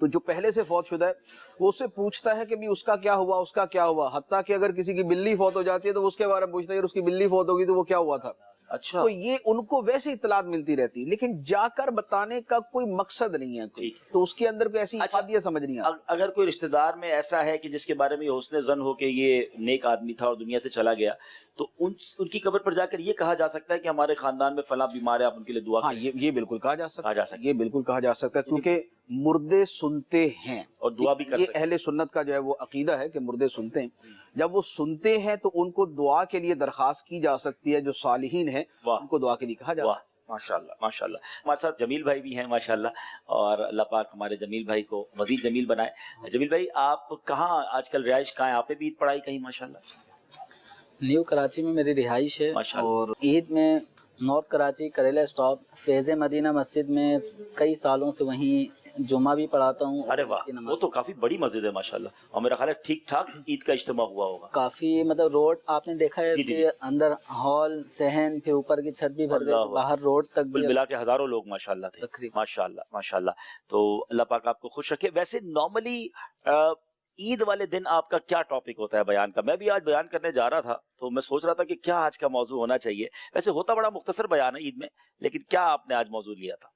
Speaker 6: تو جو پہلے سے فوت شدہ ہے وہ اس سے پوچھتا ہے کہ بھی اس کا کیا ہوا, اس کا کیا ہوا. حتیٰ کہ اگر کسی کی بلی فوت ہو جاتی ہے تو اس کے بارے میں پوچھتا ہے کہ اس کی بلی فوت ہوگی تو وہ کیا ہوا تھا.
Speaker 2: اچھا,
Speaker 6: تو یہ ان کو ویسے اطلاعات ملتی رہتی, لیکن جا کر بتانے کا کوئی مقصد نہیں ہے کوئی, تو اس کے اندر کوئی ایسی افادیت سمجھ نہیں آتی.
Speaker 2: اگر کوئی رشتہ دار میں ایسا ہے کہ جس کے بارے میں حسن ظن ہو کہ یہ نیک آدمی تھا اور دنیا سے چلا گیا, تو ان کی قبر پر جا کر یہ کہا جا سکتا ہے کہ ہمارے خاندان میں فلاں بیمار ہے, آپ ان کے لیے دعا کریں.
Speaker 6: ہاں یہ بالکل کہا جا سکتا ہے, یہ بالکل کہا جا سکتا ہے, کیونکہ مردے سنتے ہیں
Speaker 2: اور دعا بھی کر
Speaker 6: سکتے ہیں. یہ اہل سنت کا جو ہے وہ عقیدہ ہے کہ مردے سنتے ہیں. جب وہ سنتے ہیں تو ان کو دعا کے لیے درخواست کی جا سکتی ہے, جو صالحین ہیں ان کو دعا کے لیے کہا جاتا ہے.
Speaker 2: ماشاءاللہ ماشاءاللہ. ہمارے ساتھ جمیل بھائی بھی ہیں ماشاءاللہ, اور اللہ پاک ہمارے جمیل بھائی کو مزید جمیل بنائے. جمیل بھائی آپ کہاں آج کل رہائش کہاں ہے, آپ نے بھی عید پڑھائی کہیں؟ ماشاءاللہ
Speaker 12: نیو کراچی میں میری رہائش ہے, اور عید میں نارتھ کراچی کریلا اسٹاپ فیض مدینہ مسجد میں کئی سالوں سے وہیں جمعہ بھی پڑھاتا ہوں.
Speaker 2: ارے واہ, وہ تو کافی بڑی مسجد ہے ماشاءاللہ, اور میرا خیال ہے ٹھیک ٹھاک عید کا اجتماع ہوا ہوگا.
Speaker 12: کافی مطلب روڈ آپ نے دیکھا ہے اس کے اندر ہال صحن, پھر اوپر کی چھت بھی بھر گئی, باہر روڈ تک بھی
Speaker 2: ملا کے ہزاروں لوگ ماشاءاللہ تھے. ماشاءاللہ ماشاءاللہ. تو اللہ پاک آپ کو خوش رکھے. ویسے نارملی عید والے دن آپ کا کیا ٹاپک ہوتا ہے بیان کا؟ میں بھی آج بیان کرنے جا رہا تھا تو میں سوچ رہا تھا کہ کیا آج کا موضوع ہونا چاہیے. ویسے ہوتا بڑا مختصر بیان ہے عید میں, لیکن کیا آپ نے آج موضوع لیا تھا؟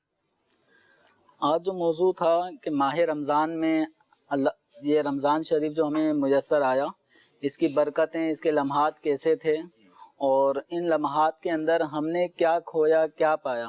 Speaker 12: آج جو موضوع تھا کہ ماہ رمضان میں یہ رمضان شریف جو ہمیں میسر آیا, اس کی برکتیں, اس کے لمحات کیسے تھے, اور ان لمحات کے اندر ہم نے کیا کھویا کیا پایا.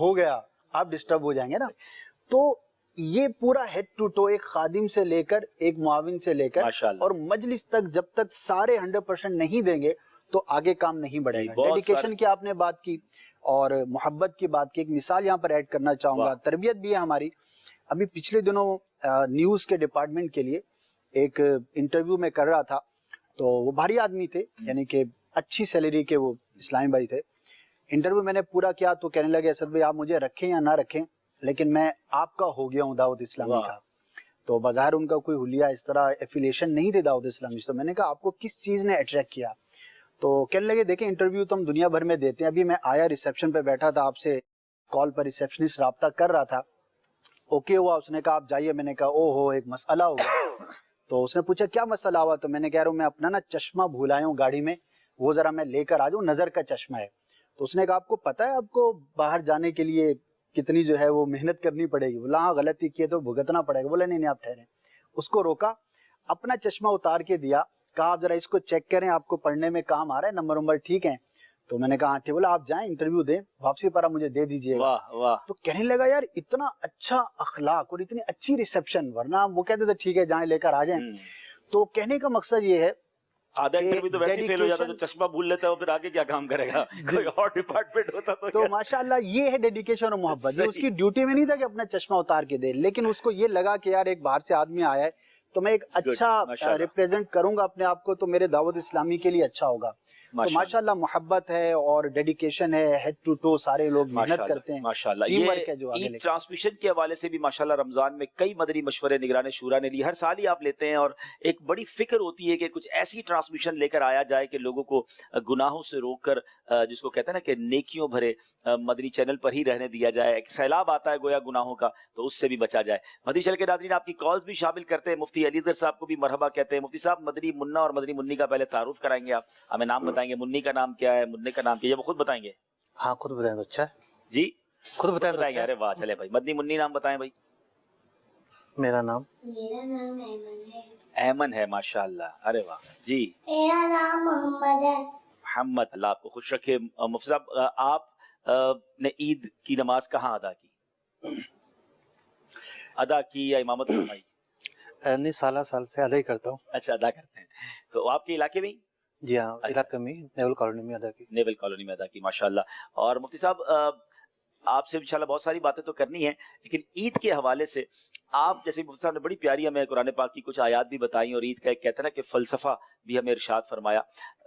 Speaker 5: ہو گیا آپ ڈسٹرب ہو جائیں گے نا. تو یہ پورا ہیڈ ٹو ٹو ایک خادم سے لے کر ایک معاون سے لے کر اور مجلس تک جب تک سارے 100% نہیں دیں گے تو آگے کام نہیں بڑھے گا. ڈیڈیکیشن کی آپ نے بات کی اور محبت کی بات کی. ایک مثال یہاں پر ایڈ کرنا چاہوں گا, تربیت بھی ہے ہماری. ابھی پچھلے دنوں نیوز کے ڈپارٹمنٹ کے لیے ایک انٹرویو میں کر رہا تھا, تو وہ بھاری آدمی تھے, یعنی کہ اچھی سیلری کے وہ اسلام بھائی تھے. انٹرویو میں نے پورا کیا تو کہنے لگے اسد بھائی آپ مجھے رکھیں یا نہ رکھیں لیکن میں آپ کا ہو گیا ہوں دعوت اسلامی کا. تو بظاہر ان کا کوئی حلیہ اس طرح ایفیلیشن نہیں تھے دعوت اسلامی سے. تو میں نے کہا آپ کو کس چیز نے اٹریکٹ کیا؟ تو کہنے لگے دیکھیں انٹرویو تو ہم دنیا بھر میں دیتے ہیں, ابھی میں آیا ریسیپشن پہ بیٹھا تھا, آپ سے کال پر ریسیپشنسٹ رابطہ کر رہا تھا, اوکے ہوا, اس نے کہا آپ جائیے. میں نے کہا او ہو ایک مسئلہ ہو گیا. تو اس نے پوچھا کیا مسئلہ ہوا؟ تو میں نے کہہ رہا ہوں میں اپنا نا چشمہ بھولایا ہوں گاڑی میں, وہ ذرا میں لے کر آ جاؤں, نظر کا چشمہ ہے. تو اس نے کہا آپ کو پتا ہے آپ کو باہر جانے کے لیے کتنی جو ہے وہ محنت کرنی پڑے گی؟ بولا ہاں غلطی کی ہے تو بھگتنا پڑے گا. بولا نہیں آپ ٹھہریں. اس کو روکا, اپنا چشمہ اتار کے دیا, کہا آپ ذرا اس کو چیک کریں آپ کو پڑھنے میں کام آ رہا ہے, نمبر ٹھیک ہے؟ تو میں نے کہا ہاں ٹھیک. بولا آپ جائیں انٹرویو دیں, واپسی پر آپ مجھے دے دیجیے گا. تو کہنے لگا یار اتنا اچھا اخلاق اور اتنی اچھی ریسیپشن, ورنہ وہ کہتے تھے ٹھیک ہے جائیں لے کر آ جائیں. تو کہنے کا مقصد یہ ہے
Speaker 2: آدھا انٹرویو تو ویسے ہی فیل ہو جاتا ہے, تو چشمہ بھول لیتا ہے پھر آگے کیا کام کرے گا, کوئی اور ڈپارٹمنٹ ہوتا
Speaker 5: تو ماشاءاللہ یہ ہے ڈیڈیکیشن اور محبت. اس کی ڈیوٹی میں نہیں تھا کہ اپنا چشمہ اتار کے دے, لیکن اس کو یہ لگا کہ یار ایک باہر سے آدمی آیا ہے تو میں ایک اچھا ریپریزنٹ کروں گا اپنے آپ کو, تو میرے دعوت اسلامی کے لیے اچھا ہوگا. تو ماشاءاللہ محبت ہے اور ڈیڈیکیشن ہے, ہیڈ ٹو ٹو سارے لوگ محنت کرتے ہیں.
Speaker 2: ماشاءاللہ یہ عید ٹرانسمیشن کے حوالے سے بھی ماشاءاللہ رمضان میں کئی مدنی مشورے نگران شورا نے لی, ہر سال ہی آپ لیتے ہیں, اور ایک بڑی فکر ہوتی ہے کہ کچھ ایسی ٹرانسمیشن لے کر آیا جائے کہ لوگوں کو گناہوں سے روک کر, جس کو کہتے ہیں نا کہ نیکیوں بھرے مدنی چینل پر ہی رہنے دیا جائے. ایک سیلاب آتا ہے گویا گناہوں کا, تو اس سے بھی بچا جائے. مدنی چینل کے ناظرین آپ کی کالز بھی شامل کرتے ہیں, مفتی علی اصغر صاحب کو بھی مرحبا کہتے ہیں. مفتی صاحب مدنی منا اور مدنی منی کا پہلے تعارف کرائیں گے, آپ ہمیں نام بتائیں گے, منی کا نام کیا ہے, منی کا نام کیا ہے, وہ خود بتائیں گے؟
Speaker 13: ہاں خود بتائیں تو اچھا ہے.
Speaker 2: جی
Speaker 13: خود بتائیں
Speaker 2: گے. ارے واہ, چلے بھائی مدنی منی نام بتائیں بھائی.
Speaker 14: میرا نام ایمن ہے.
Speaker 2: ایمن ہے, ماشاءاللہ, ارے واہ. جی
Speaker 14: میرا نام محمد ہے.
Speaker 2: محمد, اللہ آپ کو خوش رکھے. مفتی صاحب آپ نے عید کی نماز کہاں ادا کی یا امامت فرمائی؟
Speaker 13: نہیں سال سے ادا ہی کرتا ہوں.
Speaker 2: اچھا ادا کرتے ہیں. تو آپ کے علاقے میں؟
Speaker 13: جی ہاں علاقے میں نیول کالونی میں ادا کی.
Speaker 2: نیول کالونی میں ادا کی, ماشاءاللہ. اور مفتی صاحب آپ سے انشاءاللہ بہت ساری باتیں تو کرنی ہیں, لیکن عید کے حوالے سے آپ جیسے مفتی صاحب نے بڑی پیاری ہمیں قرآن پاک کی کچھ آیات بھی بتائیں, اور عید کا ایک کہتے ہیں نا کہ فلسفہ بھی ہمیں ارشاد فرمایا.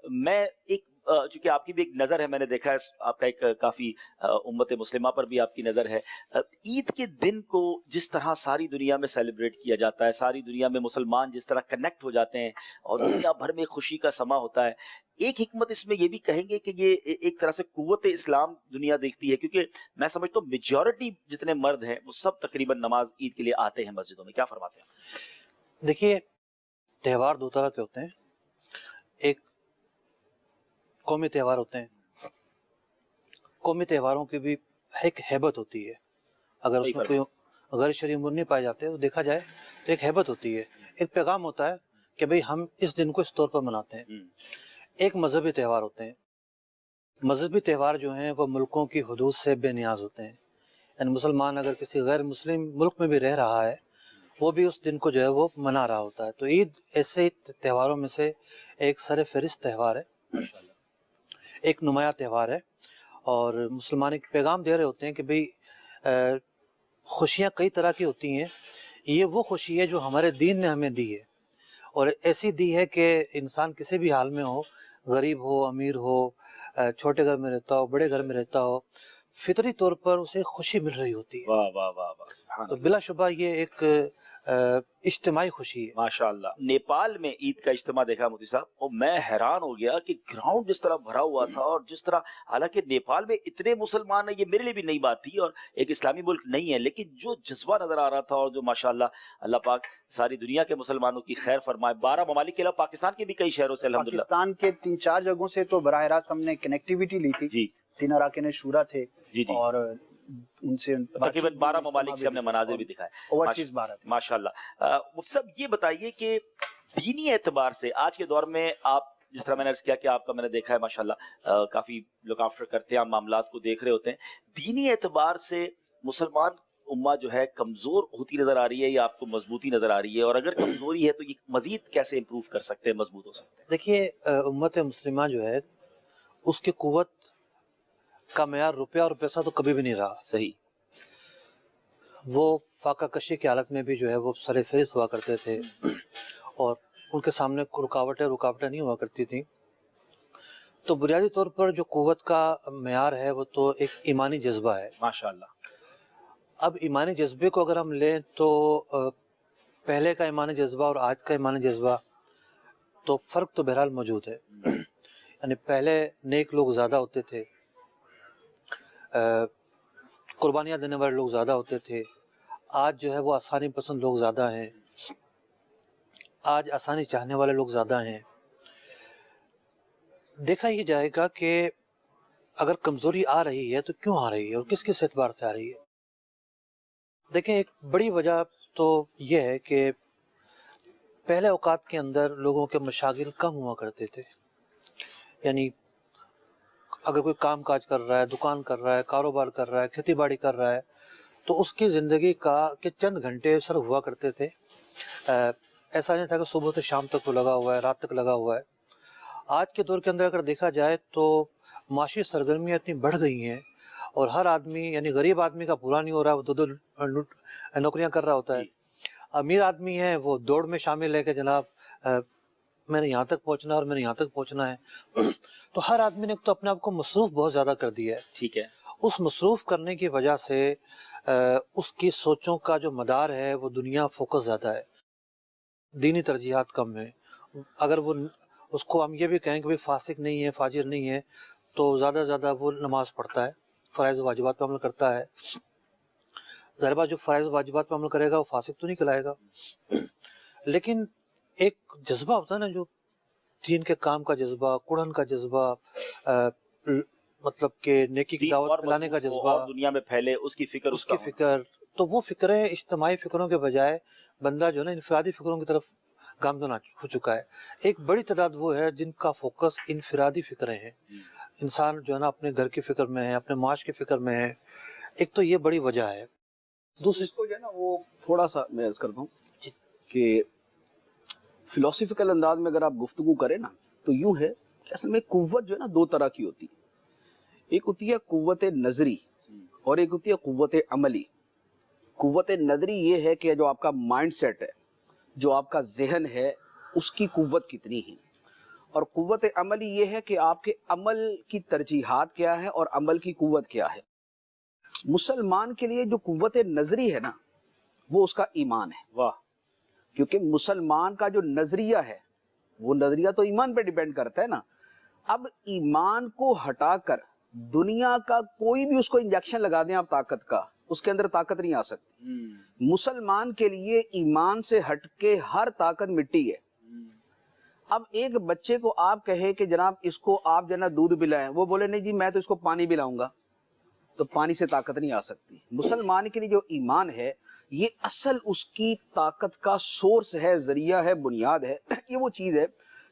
Speaker 2: میں ایک چونکہ آپ کی بھی ایک نظر ہے, میں نے دیکھا ہے آپ کا ایک کافی امت مسلمہ پر بھی آپ کی نظر ہے. عید کے دن کو جس طرح ساری دنیا میں سیلیبریٹ کیا جاتا ہے, ساری دنیا میں مسلمان جس طرح کنیکٹ ہو جاتے ہیں اور دنیا بھر میں خوشی کا سما ہوتا ہے, ایک حکمت اس میں یہ بھی کہیں گے کہ یہ ایک طرح سے قوت اسلام دنیا دیکھتی ہے, کیونکہ میں سمجھتا ہوں میجورٹی جتنے مرد ہیں وہ سب تقریباً نماز عید کے لیے آتے ہیں مسجدوں میں. کیا فرماتے ہیں؟
Speaker 13: دیکھیے تہوار دو طرح کے ہوتے ہیں, ایک قومی تہوار ہوتے ہیں. قومی تہواروں کی بھی ایک ہیبت ہوتی ہے, اگر اس میں کوئی غیر شرعی امور نہیں پائے جاتے تو دیکھا جائے تو ایک ہیبت ہوتی ہے, ایک پیغام ہوتا ہے کہ بھئی ہم اس دن کو اس طور پر مناتے ہیں. ایک مذہبی تہوار ہوتے ہیں. مذہبی تہوار جو ہیں وہ ملکوں کی حدود سے بے نیاز ہوتے ہیں, یعنی مسلمان اگر کسی غیر مسلم ملک میں بھی رہ رہا ہے وہ بھی اس دن کو جو ہے وہ منا رہا ہوتا ہے. تو عید ایسے تہواروں میں سے ایک سر فہرست تہوار ہے, ایک نمایاں تہوار ہے, اور مسلمان ایک پیغام دے رہے ہوتے ہیں کہ بھئی خوشیاں کئی طرح کی ہوتی ہیں, یہ وہ خوشی ہے جو ہمارے دین نے ہمیں دی ہے, اور ایسی دی ہے کہ انسان کسی بھی حال میں ہو, غریب ہو امیر ہو, چھوٹے گھر میں رہتا ہو بڑے گھر میں رہتا ہو, فطری طور پر اسے خوشی مل رہی ہوتی ہے.
Speaker 2: واہ واہ واہ واہ, سبحان
Speaker 13: تو بلا شبہ یہ ایک اجتماعی خوشی ہے.
Speaker 2: ماشاءاللہ. نیپال میں عید کا اجتماع دیکھا مفتی صاحب, اور میں حیران ہو گیا کہ گراؤنڈ جس طرح بھرا ہوا تھا, اور جس طرح, حالانکہ نیپال میں اتنے مسلمان ہیں, یہ میرے لیے بھی نئی بات تھی اور ایک اسلامی ملک نہیں ہے, لیکن جو جذبہ نظر آ رہا تھا, اور جو ماشاءاللہ اللہ پاک ساری دنیا کے مسلمانوں کی خیر فرمائے. 12 ممالک کے علاوہ پاکستان کے بھی کئی شہروں سے الحمدللہ,
Speaker 5: پاکستان کے 3-4 جگہوں سے تو براہ راست ہم نے کنیکٹیویٹی لی تھی.
Speaker 2: جی
Speaker 5: 3 اراکین شورا تھے, اور ان سے
Speaker 2: تقریباً 12 ممالک سے ہم نے مناظر بھی دکھائے.
Speaker 5: اوورسیز 12
Speaker 2: ماشاءاللہ. مفتی صاحب یہ بتائیے کہ دینی اعتبار سے آج کے دور میں آپ جس طرح میں نے عرض کیا کہ آپ کا میں نے دیکھا ہے ماشاءاللہ کافی لک آفٹر کرتے ہیں، آپ معاملات کو دیکھ رہے ہوتے ہیں. دینی اعتبار سے مسلمان امہ جو ہے کمزور ہوتی نظر آ رہی ہے یا آپ کو مضبوطی نظر آ رہی ہے، اور اگر کمزوری ہے تو یہ مزید کیسے امپروو کر سکتے ہیں، مضبوط ہو سکتے ہیں؟
Speaker 13: دیکھیے امت مسلمہ جو ہے اس کی قوت کا معیار روپیہ اور پیسہ تو کبھی بھی نہیں رہا.
Speaker 2: صحیح.
Speaker 13: وہ فاقہ کشی کی حالت میں بھی جو ہے وہ سر فہرست ہوا کرتے تھے اور ان کے سامنے رکاوٹیں نہیں ہوا کرتی تھیں. تو بنیادی طور پر جو قوت کا معیار ہے وہ تو ایک ایمانی جذبہ ہے.
Speaker 2: ماشاءاللہ.
Speaker 13: اب ایمانی جذبے کو اگر ہم لیں تو پہلے کا ایمانی جذبہ اور آج کا ایمانی جذبہ تو فرق تو بہرحال موجود ہے. یعنی پہلے نیک لوگ زیادہ ہوتے تھے، قربانیاں دینے والے لوگ زیادہ ہوتے تھے. آج جو ہے وہ آسانی پسند لوگ زیادہ ہیں، آج آسانی چاہنے والے لوگ زیادہ ہیں. دیکھا یہ جائے گا کہ اگر کمزوری آ رہی ہے تو کیوں آ رہی ہے اور کس کس اعتبار سے آ رہی ہے. دیکھیں ایک بڑی وجہ تو یہ ہے کہ پہلے اوقات کے اندر لوگوں کے مشاغل کم ہوا کرتے تھے. یعنی اگر کوئی کام کاج کر رہا ہے، دکان کر رہا ہے، کاروبار کر رہا ہے، کھیتی باڑی کر رہا ہے تو اس کی زندگی کے چند گھنٹے صرف ہوا کرتے تھے. ایسا نہیں تھا کہ صبح سے شام تک وہ لگا ہوا ہے، رات تک لگا ہوا ہے. آج کے دور کے اندر اگر دیکھا جائے تو معاشی سرگرمیاں اتنی بڑھ گئی ہیں اور ہر آدمی یعنی غریب آدمی کا پورا نہیں ہو رہا ہے، وہ دو نوکریاں کر رہا ہوتا ہے. امیر آدمی ہے وہ دوڑ میں شامل ہے کہ جناب میں نے یہاں تک پہنچنا ہے اور میں نے یہاں تک پہنچنا ہے. تو ہر آدمی نے تو اپنے آپ کو مصروف بہت زیادہ کر دیا ہے.
Speaker 2: ٹھیک ہے.
Speaker 13: اس مصروف کرنے کی وجہ سے اس کی سوچوں کا جو مدار ہے وہ دنیا فوکس زیادہ ہے، دینی ترجیحات کم ہیں. اگر وہ اس کو ہم یہ بھی کہیں کہ فاسق نہیں ہے، فاجر نہیں ہے، تو زیادہ سے زیادہ وہ نماز پڑھتا ہے، فرائض و واجبات پہ عمل کرتا ہے. ظاہر بات جو فرائض و واجبات پہ عمل کرے گا وہ فاسق تو نہیں کہلائے گا. لیکن ایک جذبہ ہوتا ہے نا، جو دین کے کام کا جذبہ، قرآن کا جذبہ، مطلب کہ نیکی کی دعوت پھیلانے کا جذبہ،
Speaker 2: اور دنیا میں پھیلے اس کی فکر،
Speaker 13: تو وہ فکریں اجتماعی فکروں کے بجائے بندہ جو ہے نا انفرادی فکروں کی طرف گامزن ہو چکا ہے. ایک بڑی تعداد وہ ہے جن کا فوکس انفرادی فکریں ہیں. انسان جو ہے نا اپنے گھر کی فکر میں ہے، اپنے معاش کی فکر میں ہے. ایک تو یہ بڑی وجہ ہے.
Speaker 6: دوسری کو جو ہے نا وہ تھوڑا سا میں عرض کرتا ہوں کہ فلسفیکل انداز میں اگر آپ گفتگو کریں نا تو یوں ہے کہ اصل میں قوت جو ہے نا دو طرح کی ہوتی ہے. ایک ہوتی ہے قوت نظری اور ایک ہوتی ہے قوت عملی. قوت نظری یہ ہے کہ جو آپ کا مائنڈ سیٹ ہے، جو آپ کا ذہن ہے، اس کی قوت کتنی ہے. اور قوت عملی یہ ہے کہ آپ کے عمل کی ترجیحات کیا ہے اور عمل کی قوت کیا ہے. مسلمان کے لیے جو قوت نظری ہے نا وہ اس کا ایمان ہے.
Speaker 2: واہ.
Speaker 6: کیونکہ مسلمان کا جو نظریہ ہے وہ نظریہ تو ایمان پہ ڈیپینڈ کرتا ہے نا. اب ایمان کو ہٹا کر دنیا کا کوئی بھی اس کو انجیکشن لگا دیں آپ طاقت کا، اس کے اندر طاقت نہیں آ سکتی. مسلمان کے لیے ایمان سے ہٹ کے ہر طاقت مٹی ہے. اب ایک بچے کو آپ کہیں کہ جناب اس کو آپ جو نا دودھ پلائیں، وہ بولے نہیں جی میں تو اس کو پانی پلاؤں گا، تو پانی سے طاقت نہیں آ سکتی. مسلمان کے لیے جو ایمان ہے یہ اصل اس کی طاقت کا سورس ہے، ذریعہ ہے، بنیاد ہے. یہ وہ چیز ہے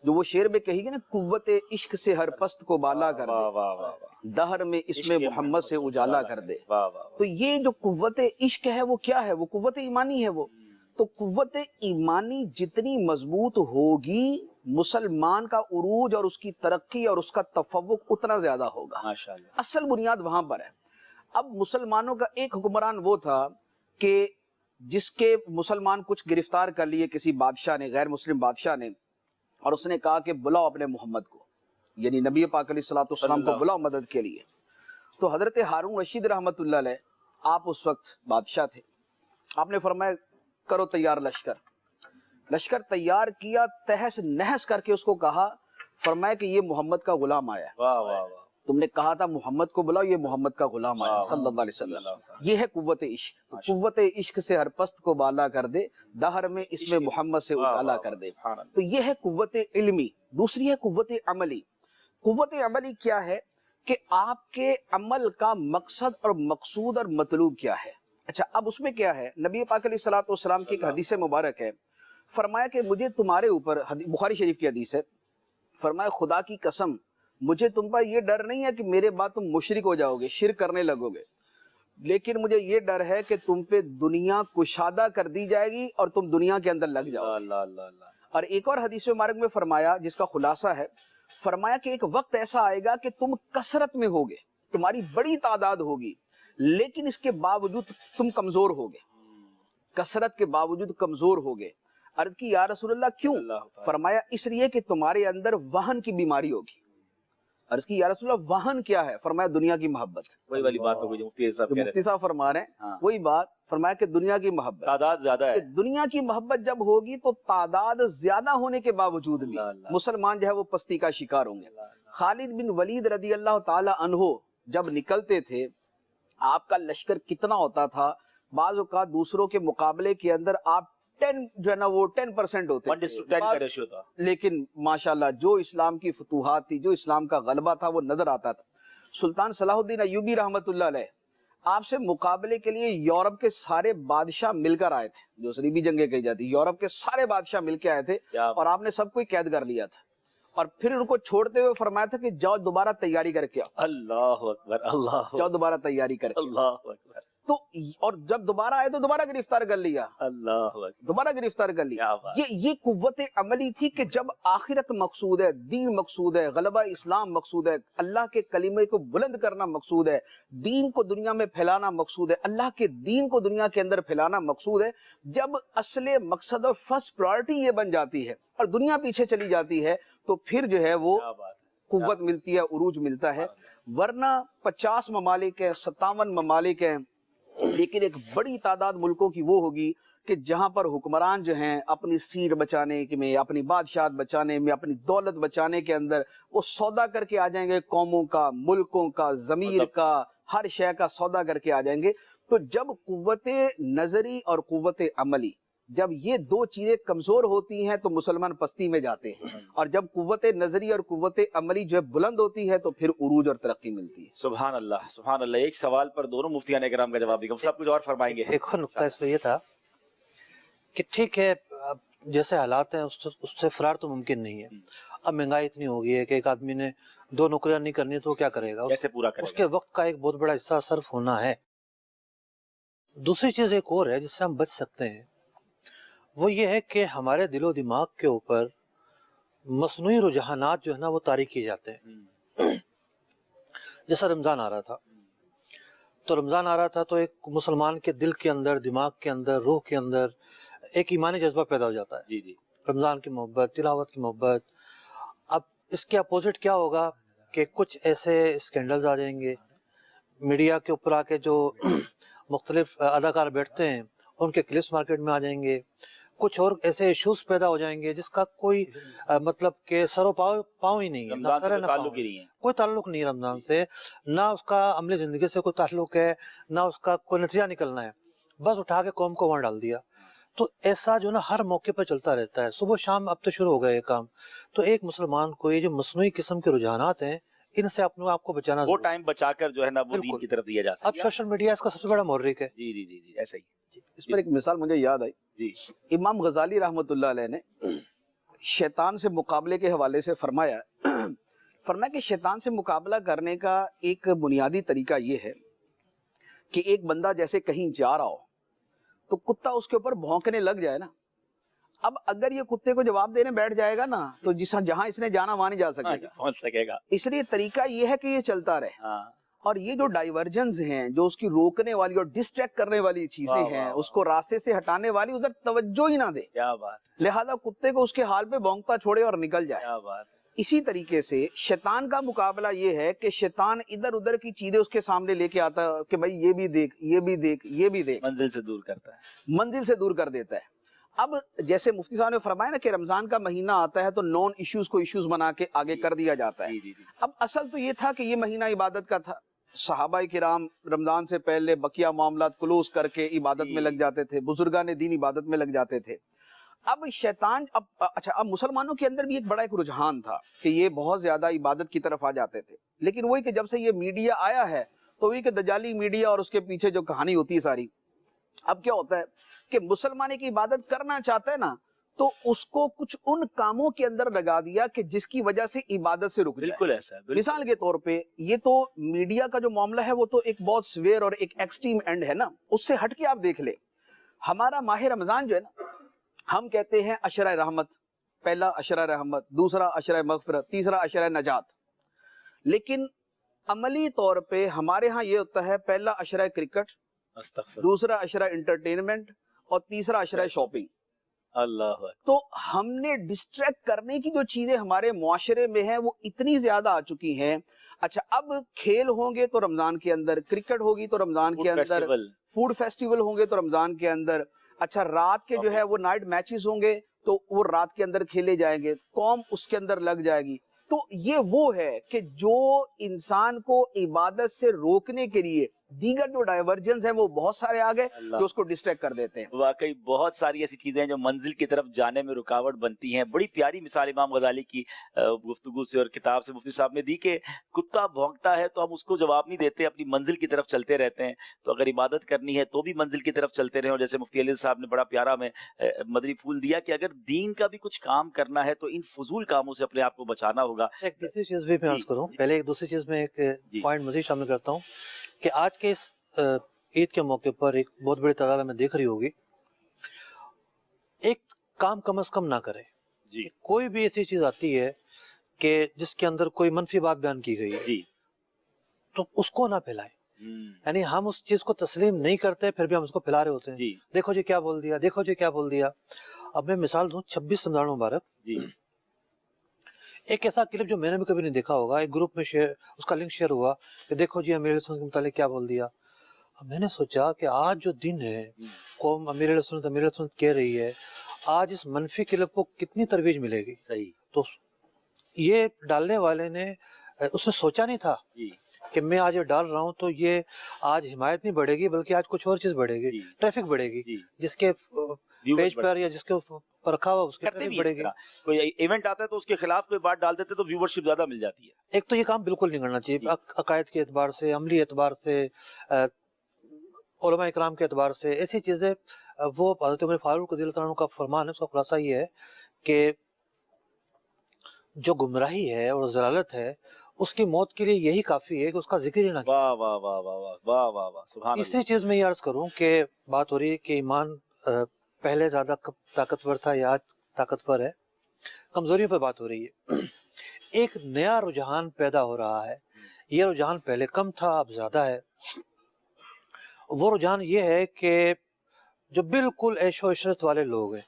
Speaker 6: جو وہ شعر میں کہی گی نا، قوت عشق سے ہر پست کو بالا کر دے، دہر میں اس میں محمد سے اجالا کر دے. تو یہ جو قوت عشق ہے وہ کیا ہے؟ وہ قوت ایمانی ہے. وہ تو قوت ایمانی جتنی مضبوط ہوگی مسلمان کا عروج اور اس کی ترقی اور اس کا تفوق اتنا زیادہ ہوگا. اصل بنیاد وہاں پر ہے. اب مسلمانوں کا ایک حکمران وہ تھا کہ جس کے مسلمان کچھ گرفتار کر لیے کسی بادشاہ نے، غیر مسلم بادشاہ نے، اور اس نے کہا کہ بلاؤ اپنے محمد کو، یعنی نبی پاک علیہ الصلوۃ والسلام کو بلاؤ مدد کے لیے. تو حضرت ہارون رشید رحمۃ اللہ علیہ آپ اس وقت بادشاہ تھے. آپ نے فرمایا کرو تیار لشکر تیار کیا، تہس نہس کر کے اس کو کہا، فرمایا کہ یہ محمد کا غلام آیا ہے. تم نے کہا تھا محمد کو بلاؤ، یہ محمد کا غلام آیا صلی اللہ علیہ وسلم. یہ ہے قوت عشق. تو قوت عشق سے ہر پست کو بالا کر دے، دہر میں اس میں محمد سے اجالا کر دے. تو یہ ہے قوت علمی. دوسری ہے قوت عملی. قوت عملی کیا ہے کہ آپ کے عمل کا مقصد اور مقصود اور مطلوب کیا ہے. اچھا اب اس میں کیا ہے، نبی پاک علیہ الصلوۃ والسلام کی ایک حدیث مبارک ہے، فرمایا کہ مجھے تمہارے اوپر، بخاری شریف کی حدیث ہے، فرمایا خدا کی قسم مجھے تم پر یہ ڈر نہیں ہے کہ میرے بعد تم مشرک ہو جاؤ گے، شرک کرنے لگو گے، لیکن مجھے یہ ڈر ہے کہ تم پہ دنیا کشادہ کر دی جائے گی اور تم دنیا کے اندر لگ جاؤ۔ اور ایک اور حدیث مبارک میں فرمایا جس کا خلاصہ ہے، فرمایا کہ ایک وقت ایسا آئے گا کہ تم کثرت میں ہوگے، تمہاری بڑی تعداد ہوگی، لیکن اس کے باوجود تم کمزور ہوگے، کثرت کے باوجود کمزور ہوگے۔ عرض کی یا رسول اللہ کیوں؟ فرمایا اس لیے کہ تمہارے اندر وہن کی بیماری ہوگی۔ عرض کی یا رسول اللہ وہن کیا ہے؟ فرمایا دنیا کی محبت۔
Speaker 2: وہی والی بات ہو گئی جو
Speaker 6: مفتی صاحب فرما رہے ہیں، وہی بات فرمایا کہ دنیا کی محبت،
Speaker 2: تعداد زیادہ ہے۔
Speaker 6: دنیا کی محبت جب ہوگی تو تعداد زیادہ ہونے کے باوجود بھی مسلمان جو ہے وہ پستی کا شکار ہوں گے۔ خالد بن ولید رضی اللہ تعالی عنہ جب نکلتے تھے، آپ کا لشکر کتنا ہوتا تھا، بعض اوقات دوسروں کے مقابلے کے اندر آپ 10 جو ہے نا وہ 10% ہوتے
Speaker 2: 1:10 کا ریشیو تھا،
Speaker 6: لیکن ماشاءاللہ جو اسلام کی فتوحات تھی، جو اسلام کا غلبہ تھا وہ نظر آتا تھا۔ سلطان صلاح الدین ایوبی رحمت اللہ علیہ آپ سے مقابلے کے لیے یورپ کے سارے بادشاہ مل کر آئے تھے، جو صلیبی جنگیں کہی جاتی، یورپ کے سارے بادشاہ مل کے آئے تھے اور آپ نے سب کو قید کر لیا تھا، اور پھر ان کو چھوڑتے ہوئے فرمایا تھا کہ جاؤ دوبارہ تیاری کر کے آؤ۔
Speaker 2: اللہ اکبر، اللہ
Speaker 6: جاؤ دوبارہ تیاری کر کے،
Speaker 2: اللہ اکبر۔
Speaker 6: تو اور جب دوبارہ آئے تو دوبارہ گرفتار کر لیا،
Speaker 2: اللہ اکبر،
Speaker 6: دوبارہ گرفتار کر لیا۔ یہ قوت عملی تھی کہ جب آخرت مقصود ہے، دین مقصود ہے، غلبہ اسلام مقصود ہے، اللہ کے کلمے کو بلند کرنا مقصود ہے، دین کو دنیا میں پھیلانا مقصود ہے، اللہ کے دین کو دنیا کے اندر پھیلانا مقصود ہے، جب اصل مقصد اور فرسٹ پرائرٹی یہ بن جاتی ہے اور دنیا پیچھے چلی جاتی ہے تو پھر جو ہے وہ قوت ملتی ہے، عروج ملتا ہے۔ ورنہ 50 ممالک ہیں، 57 ممالک ہیں، لیکن ایک بڑی تعداد ملکوں کی وہ ہوگی کہ جہاں پر حکمران جو ہیں اپنی سیٹ بچانے میں، اپنی بادشاہت بچانے میں، اپنی دولت بچانے کے اندر وہ سودا کر کے آ جائیں گے، قوموں کا، ملکوں کا، ضمیر کا، ہر شے کا سودا کر کے آ جائیں گے۔ تو جب قوت نظری اور قوت عملی، جب یہ دو چیزیں کمزور ہوتی ہیں تو مسلمان پستی میں جاتے ہیں، اور جب قوت نظری اور قوت عملی جو ہے بلند ہوتی ہے تو پھر عروج اور ترقی ملتی ہے۔
Speaker 2: سبحان اللہ، سبحان اللہ۔ ایک سوال پر دونوں مفتیان اکرام کا جواب دیا، سب کچھ اور فرمائیں گے۔
Speaker 13: ایک اور نقطہ اس میں یہ تھا کہ ٹھیک ہے جیسے حالات ہیں اس سے فرار تو ممکن نہیں ہے۔ اب مہنگائی اتنی ہو گئی ہے کہ ایک آدمی نے 2 نوکریاں نہیں کرنی تو وہ کیا کرے گا،
Speaker 2: کیسے پورا کرے گا؟
Speaker 13: اس کے وقت کا ایک بہت بڑا حصہ صرف ہونا ہے۔ دوسری چیز ایک اور ہے جس سے ہم بچ سکتے ہیں، وہ یہ ہے کہ ہمارے دل و دماغ کے اوپر مصنوعی رجحانات جو ہے نا وہ طاری کیے جاتے ہیں۔ جیسا رمضان آ رہا تھا تو ایک مسلمان کے دل کے اندر، دماغ کے اندر، روح کے اندر ایک ایمانی جذبہ پیدا ہو جاتا ہے، رمضان کی محبت، تلاوت کی محبت۔ اب اس کے اپوزٹ کیا ہوگا کہ کچھ ایسے اسکینڈلز آ جائیں گے، میڈیا کے اوپر آ کے جو مختلف اداکار بیٹھتے ہیں ان کے کلپس مارکیٹ میں آ جائیں گے، کچھ اور ایسے ایشوز پیدا ہو جائیں گے جس کا کوئی مطلب کہ سر و پاؤں ہی نہیں ہے، کوئی تعلق نہیں ہے رمضان سے، نہ اس کا عملی زندگی سے کوئی تعلق ہے، نہ اس کا کوئی نتیجہ نکلنا ہے، بس اٹھا کے قوم کو وہاں ڈال دیا۔ تو ایسا جو نا ہر موقع پر چلتا رہتا ہے، صبح شام اب تو شروع ہو گیا یہ کام۔ تو ایک مسلمان کو یہ جو مصنوعی قسم کے رجحانات ہیں ان سے اپنے آپ کو بچانا،
Speaker 2: وہ ٹائم بچا کر جو ہے نا وہ دین کی طرف دیا جا سکتا ہے۔
Speaker 13: اب سوشل میڈیا اس کا سب سے بڑا محرک ہے۔
Speaker 2: جی ایسا ہی۔
Speaker 6: اس پر ایک مثال مجھے یاد آئی، امام غزالی رحمت اللہ علیہ نے شیطان سے مقابلے کے حوالے سے فرمایا کہ شیطان سے مقابلہ کرنے کا ایک بنیادی طریقہ یہ ہے کہ ایک بندہ جیسے کہیں جا رہا ہو تو کتا اس کے اوپر بھونکنے لگ جائے نا، اب اگر یہ کتے کو جواب دینے بیٹھ جائے گا نا تو جہاں اس نے جانا وہاں نہیں جا سکے گا، اس لیے طریقہ یہ ہے کہ یہ چلتا رہے، اور یہ جو ڈائیورجنز ہیں، جو اس کی روکنے والی اور ڈسٹریکٹ کرنے والی چیزیں ہیں، اس کو راستے سے ہٹانے والی، ادھر توجہ ہی نہ دے، لہذا کتے کو اس کے حال پہ بھونکتا چھوڑے اور نکل جائے۔ اسی طریقے سے شیطان کا مقابلہ یہ ہے کہ شیطان ادھر ادھر کی چیزیں اس کے سامنے لے کے آتا ہے کہ بھائی یہ بھی دیکھ، یہ بھی دیکھ، یہ بھی دیکھ،
Speaker 2: منزل سے دور کرتا ہے،
Speaker 6: منزل سے دور کر دیتا ہے۔ اب جیسے مفتی صاحب نے فرمایا نا کہ رمضان کا مہینہ آتا ہے تو نون ایشوز کو ایشوز بنا کے آگے کر دیا جاتا ہے۔ اب اصل تو یہ تھا کہ یہ مہینہ عبادت کا تھا، صحابہ کرام رمضان سے پہلے بقیہ معاملات کلوز کر کے عبادت میں لگ جاتے تھے، بزرگان دین عبادت میں لگ جاتے تھے۔ اب شیطان اب مسلمانوں کے اندر بھی ایک بڑا ایک رجحان تھا کہ یہ بہت زیادہ عبادت کی طرف آ جاتے تھے، لیکن وہی کہ جب سے یہ میڈیا آیا ہے تو وہی کہ دجالی میڈیا اور اس کے پیچھے جو کہانی ہوتی ہے ساری، اب کیا ہوتا ہے کہ مسلمان کی عبادت کرنا چاہتا ہے نا تو اس کو کچھ ان کاموں کے اندر لگا دیا کہ جس کی وجہ سے عبادت سے رک جائے.
Speaker 2: بالکل ایسا ہے.
Speaker 6: مثال کے طور پہ یہ تو میڈیا کا جو معاملہ ہے وہ تو ایک بہت سویر اور ایک ایکسٹریم اینڈ ہے نا. اس سے ہٹ کے آپ دیکھ لیں ہمارا ماہ رمضان جو ہے نا, ہم کہتے ہیں عشرہ رحمت, پہلا عشرہ رحمت, دوسرا عشرہ مغفرت, تیسرا عشرہ نجات. لیکن عملی طور پہ ہمارے ہاں یہ ہوتا ہے پہلا عشرہ کرکٹ, دوسرا عشرہ انٹرٹینمنٹ اور تیسرا عشرہ شاپنگ.
Speaker 2: اللہ.
Speaker 6: تو ہم نے ڈسٹریکٹ کرنے کی جو چیزیں ہمارے معاشرے میں ہیں وہ اتنی زیادہ آ چکی ہیں. اچھا اب کھیل ہوں گے تو رمضان کے اندر, کرکٹ ہوگی تو رمضان کے اندر, فوڈ فیسٹیول ہوں گے تو رمضان کے اندر, اچھا رات کے جو ہے وہ نائٹ میچز ہوں گے تو وہ رات کے اندر کھیلے جائیں گے, قوم اس کے اندر لگ جائے گی. تو یہ وہ ہے کہ جو انسان کو عبادت سے روکنے کے لیے دیگر جو ڈائیورجنز ہیں وہ بہت سارے آ گئے جو اس کو ڈسٹریکٹ کر دیتے ہیں.
Speaker 2: واقعی بہت ساری ایسی چیزیں ہیں جو منزل کی طرف جانے میں رکاوٹ بنتی ہیں. بڑی پیاری مثال امام غزالی کی گفتگو سے اور کتاب سے مفتی صاحب نے دی کہ کتا بھونکتا ہے تو ہم اس کو جواب نہیں دیتے, اپنی منزل کی طرف چلتے رہتے ہیں. تو اگر عبادت کرنی ہے تو بھی منزل کی طرف چلتے رہیں. اور جیسے مفتی علی صاحب نے بڑا پیارا ہمیں مدری پھول دیا کہ اگر دین کا بھی کچھ کام کرنا ہے تو ان فضول کاموں سے اپنے آپ کو بچانا ہوگا.
Speaker 13: ایک دوسری چیز بھی میں عرض کروں, پہلے ایک دوسری چیز میں ایک پوائنٹ مزید شامل کرتا ہوں کہ آج کے اس عید کے موقع پر ایک بہت بڑی تعداد میں دیکھ رہی ہوگی, ایک کام کم از کم نہ کرے. کوئی بھی ایسی چیز آتی ہے کہ جس کے اندر کوئی منفی بات بیان کی گئی ہے تو اس کو نہ پھیلائے. یعنی ہم اس چیز کو تسلیم نہیں کرتے پھر بھی ہم اس کو پھیلا رہے ہوتے ہیں. دیکھو جی کیا بول دیا, دیکھو جی کیا بول دیا. اب میں مثال دوں 26 رمضان مبارک, ایک ایسا کلپ جو میں نے بھی کبھی نہیں دیکھا ہوگا, ایک گروپ میں شیئر, اس کا لنک شیئر ہوا کہ دیکھو جی امیر علیہ السلام کے متعلق کیا بول دیا. اب میں نے سوچا کہ آج جو دن ہے, قوم امیر علیہ السلام کہہ رہی ہے, آج اس منفی کلپ کو کتنی ترویج ملے گی.
Speaker 2: صحیح.
Speaker 13: تو یہ ڈالنے والے نے اس نے سوچا نہیں تھا کہ میں آج یہ ڈال رہا ہوں تو یہ آج حمایت نہیں بڑھے گی بلکہ آج کچھ اور چیز بڑھے گی, ٹریفک بڑھے گی, جس کے پیج پر یا جس کے پر رکھا ہوا اس کے ٹریفک بڑھے گی.
Speaker 2: کوئی ایونٹ آتا ہے تو اس کے خلاف کوئی بات ڈال دیتے تو ویورشپ زیادہ مل جاتی ہے.
Speaker 13: ایک تو یہ کام بالکل نہیں کرنا چاہیے عقائد کے اعتبار سے, عملی اعتبار سے, علماء اکرام کے اعتبار سے. ایسی چیزیں وہ حضرت عمر فاروق رضی اللہ عنہ کا فرمان ہے, اس کا خلاصہ یہ ہے کہ جو گمراہی ہے اور ضلالت ہے اس کی موت کے لیے یہی کافی ہے کہ اس کا ذکر ہی نہ کیا.
Speaker 2: واہ واہ واہ واہ واہ واہ واہ سبحان اللہ.
Speaker 13: تیسری چیز میں یہ عرض کروں کہ بات ہو رہی ہے کہ ایمان پہلے زیادہ طاقتور تھا یا آج طاقتور ہے, کمزوریوں پہ بات ہو رہی ہے. ایک نیا رجحان پیدا ہو رہا ہے, یہ رجحان پہلے کم تھا اب زیادہ ہے. وہ رجحان یہ ہے کہ جو بالکل عیش و عشرت والے لوگ ہیں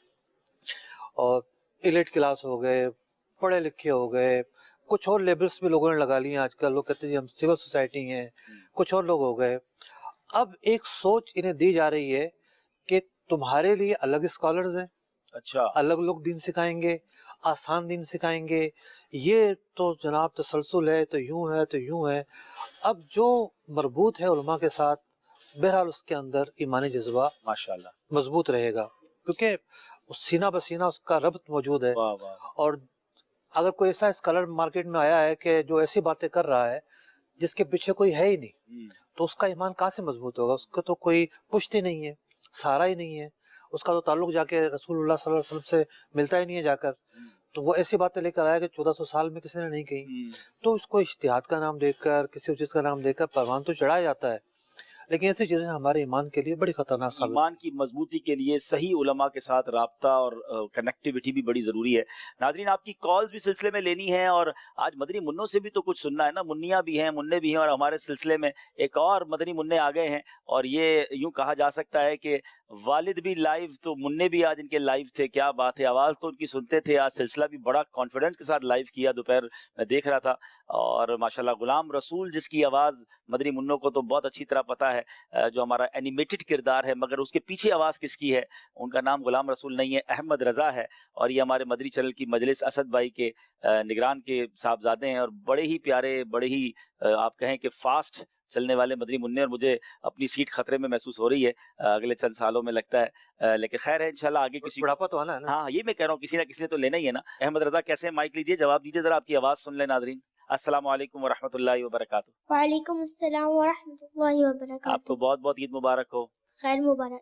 Speaker 13: اور ایلیٹ کلاس ہو گئے, پڑھے لکھے ہو گئے, کچھ اور لیبلز بھی لوگوں نے لگا لی ہیں آج کل. لوگ کہتے ہیں جی ہم سول سوسائٹی ہیں, کچھ اور لوگ ہو گئے. اب ایک سوچ انہیں دی جا رہی ہے کہ تمہارے لیے الگ اسکالرز ہیں,
Speaker 2: اچھا
Speaker 13: الگ لوگ دین سکھائیں گے, آسان دین سکھائیں گے. یہ تو جناب تسلسل ہے تو یوں ہے تو یوں ہے. اب جو مربوط ہے علماء کے ساتھ بہرحال اس کے اندر ایمانی جذبہ
Speaker 2: ماشاءاللہ
Speaker 13: مضبوط رہے گا کیونکہ سینہ بسینہ اس کا ربط موجود ہے. اور اگر کوئی ایسا اسکالر مارکیٹ میں آیا ہے کہ جو ایسی باتیں کر رہا ہے جس کے پیچھے کوئی ہے ہی نہیں, تو اس کا ایمان کہاں سے مضبوط ہوگا؟ اس کا تو کوئی پشت ہی نہیں ہے, سہارا ہی نہیں ہے, اس کا تو تعلق جا کے رسول اللہ صلی اللہ علیہ وسلم سے ملتا ہی نہیں ہے جا کر. تو وہ ایسی باتیں لے کر آیا کہ 1400 سال میں کسی نے نہیں کہی. تو اس کو اجتہاد کا نام دے کر, کسی چیز کا نام دے کر پروان تو چڑھایا جاتا ہے, لیکن ایسی چیزیں ہمارے ایمان کے لیے بڑی خطرناک ثابت.
Speaker 2: ایمان کی مضبوطی کے لیے صحیح علماء کے ساتھ رابطہ اور کنیکٹیوٹی بھی بڑی ضروری ہے. ناظرین آپ کی کالز بھی سلسلے میں لینی ہے, اور آج مدنی منوں سے بھی تو کچھ سننا ہے نا. منیاں بھی ہیں, منع بھی ہیں, اور ہمارے سلسلے میں ایک اور مدنی منع آ گئے ہیں. اور یہ یوں کہا جا سکتا ہے کہ والد بھی لائیو تو منع بھی آج ان کے لائیو تھے. کیا بات ہے, آواز تو ان کی سنتے تھے. آج سلسلہ بھی بڑا کانفیڈنس کے ساتھ لائیو کیا, دوپہر میں دیکھ رہا تھا. اور ماشاءاللہ غلام رسول جس کی آواز مدنی منوں کو تو بہت اچھی طرح پتا ہے, جو ہمارا اینیمیٹڈ کردار ہے, مگر اس کے پیچھے آواز کس کی ہے, ان کا نام غلام رسول نہیں ہے, احمد رضا ہے. اور یہ ہمارے مدنی چینل کی مجلس اسد بھائی کے نگران کے صاحبزادے ہیں, اور بڑے ہی پیارے, بڑے ہی آپ کہیں کہ فاسٹ چلنے والے مدنی منع. اور مجھے اپنی سیٹ خطرے میں محسوس ہو رہی ہے اگلے چند سالوں میں لگتا ہے, لیکن خیر ہے انشاءاللہ آگے کسی
Speaker 13: بڑھاپا تو آنا ہے نا.
Speaker 2: ہاں یہ میں کہہ رہا ہوں, کسی نہ کسی نے تو لینا ہی ہے نا. احمد رضا کیسے ہیں؟ مائک لیجئے, جواب دیجئے ذرا, آپ کی آواز سن لیں ناظرین. السلام علیکم ورحمۃ اللہ وبرکاتہ.
Speaker 14: وعلیکم السلام ورحمۃ اللہ وبرکاتہ.
Speaker 2: آپ کو بہت بہت عید مبارک ہو.
Speaker 14: خیر مبارک.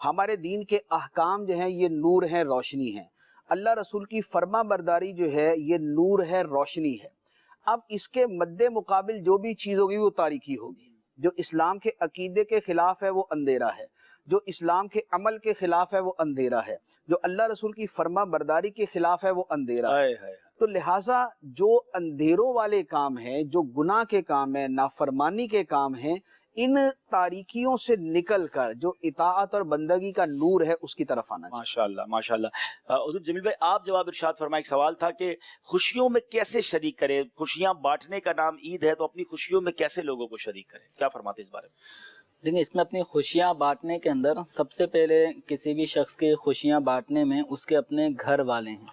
Speaker 6: ہمارے دین کے احکام جو ہیں یہ نور ہیں، روشنی ہیں، اللہ رسول کی فرما برداری جو ہے یہ نور ہے، روشنی ہے۔ اب اس کے مد مقابل جو بھی چیز ہوگی وہ تاریکی ہوگی، جو اسلام کے عقیدے کے خلاف ہے وہ اندھیرا ہے، جو اسلام کے عمل کے خلاف ہے وہ اندھیرا ہے، جو اللہ رسول کی فرما برداری کے خلاف ہے وہ اندھیرا ہے۔ تو لہٰذا جو اندھیروں والے کام ہیں، جو گناہ کے کام ہیں، نافرمانی کے کام ہیں، ان تاریکیوں سے نکل کر جو اطاعت اور بندگی کا نور ہے اس کی طرف آنا چاہیے۔
Speaker 2: ماشاءاللہ ماشاءاللہ۔ حضور جمیل بھائی آپ جواب ارشاد فرمائیں۔ ایک سوال تھا کہ خوشیوں میں کیسے شریک کریں، خوشیاں بانٹنے کا نام عید ہے تو اپنی خوشیوں میں کیسے لوگوں کو شریک کریں، کیا فرماتے ہیں اس بارے میں؟
Speaker 12: دیکھیں اس میں اپنی خوشیاں بانٹنے کے اندر سب سے پہلے کسی بھی شخص کی خوشیاں بانٹنے میں اس کے اپنے گھر والے ہیں،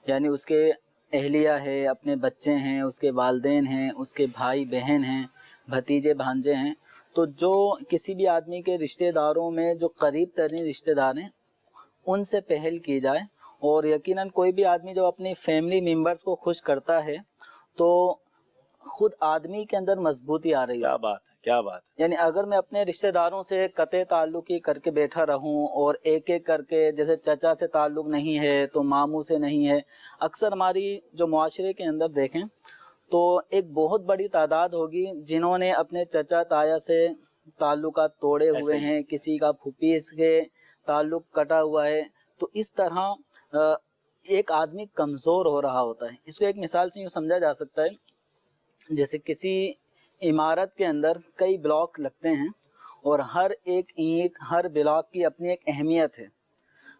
Speaker 12: یعنی اس کے اہلیہ ہے، اپنے بچے ہیں، اس کے والدین ہیں، اس کے بھائی بہن ہیں، بھتیجے بھانجے ہیں۔ تو جو کسی بھی آدمی کے رشتہ داروں میں جو قریب ترین رشتہ دار ہیں ان سے پہل کی جائے، اور یقیناً کوئی بھی آدمی جب اپنی فیملی ممبرز کو خوش کرتا ہے تو خود آدمی کے اندر مضبوطی آ رہی ہے۔
Speaker 2: کیا بات ہے، کیا بات ہے۔
Speaker 12: یعنی اگر میں اپنے رشتہ داروں سے قطع تعلق ہی کر کے بیٹھا رہوں اور ایک ایک کر کے، جیسے چچا سے تعلق نہیں ہے تو ماموں سے نہیں ہے، اکثر ہماری جو معاشرے کے اندر دیکھیں تو ایک بہت بڑی تعداد ہوگی جنہوں نے اپنے چچا تایا سے تعلقات توڑے ہوئے ہیں، کسی کا پھوپھی سے تعلق کٹا ہوا ہے۔ تو اس طرح ایک آدمی کمزور ہو رہا ہوتا ہے۔ اس کو ایک مثال سے یوں سمجھا جا سکتا ہے، جیسے کسی عمارت کے اندر کئی بلاک لگتے ہیں اور ہر ایک اینٹ، ہر بلاک کی اپنی ایک اہمیت ہے۔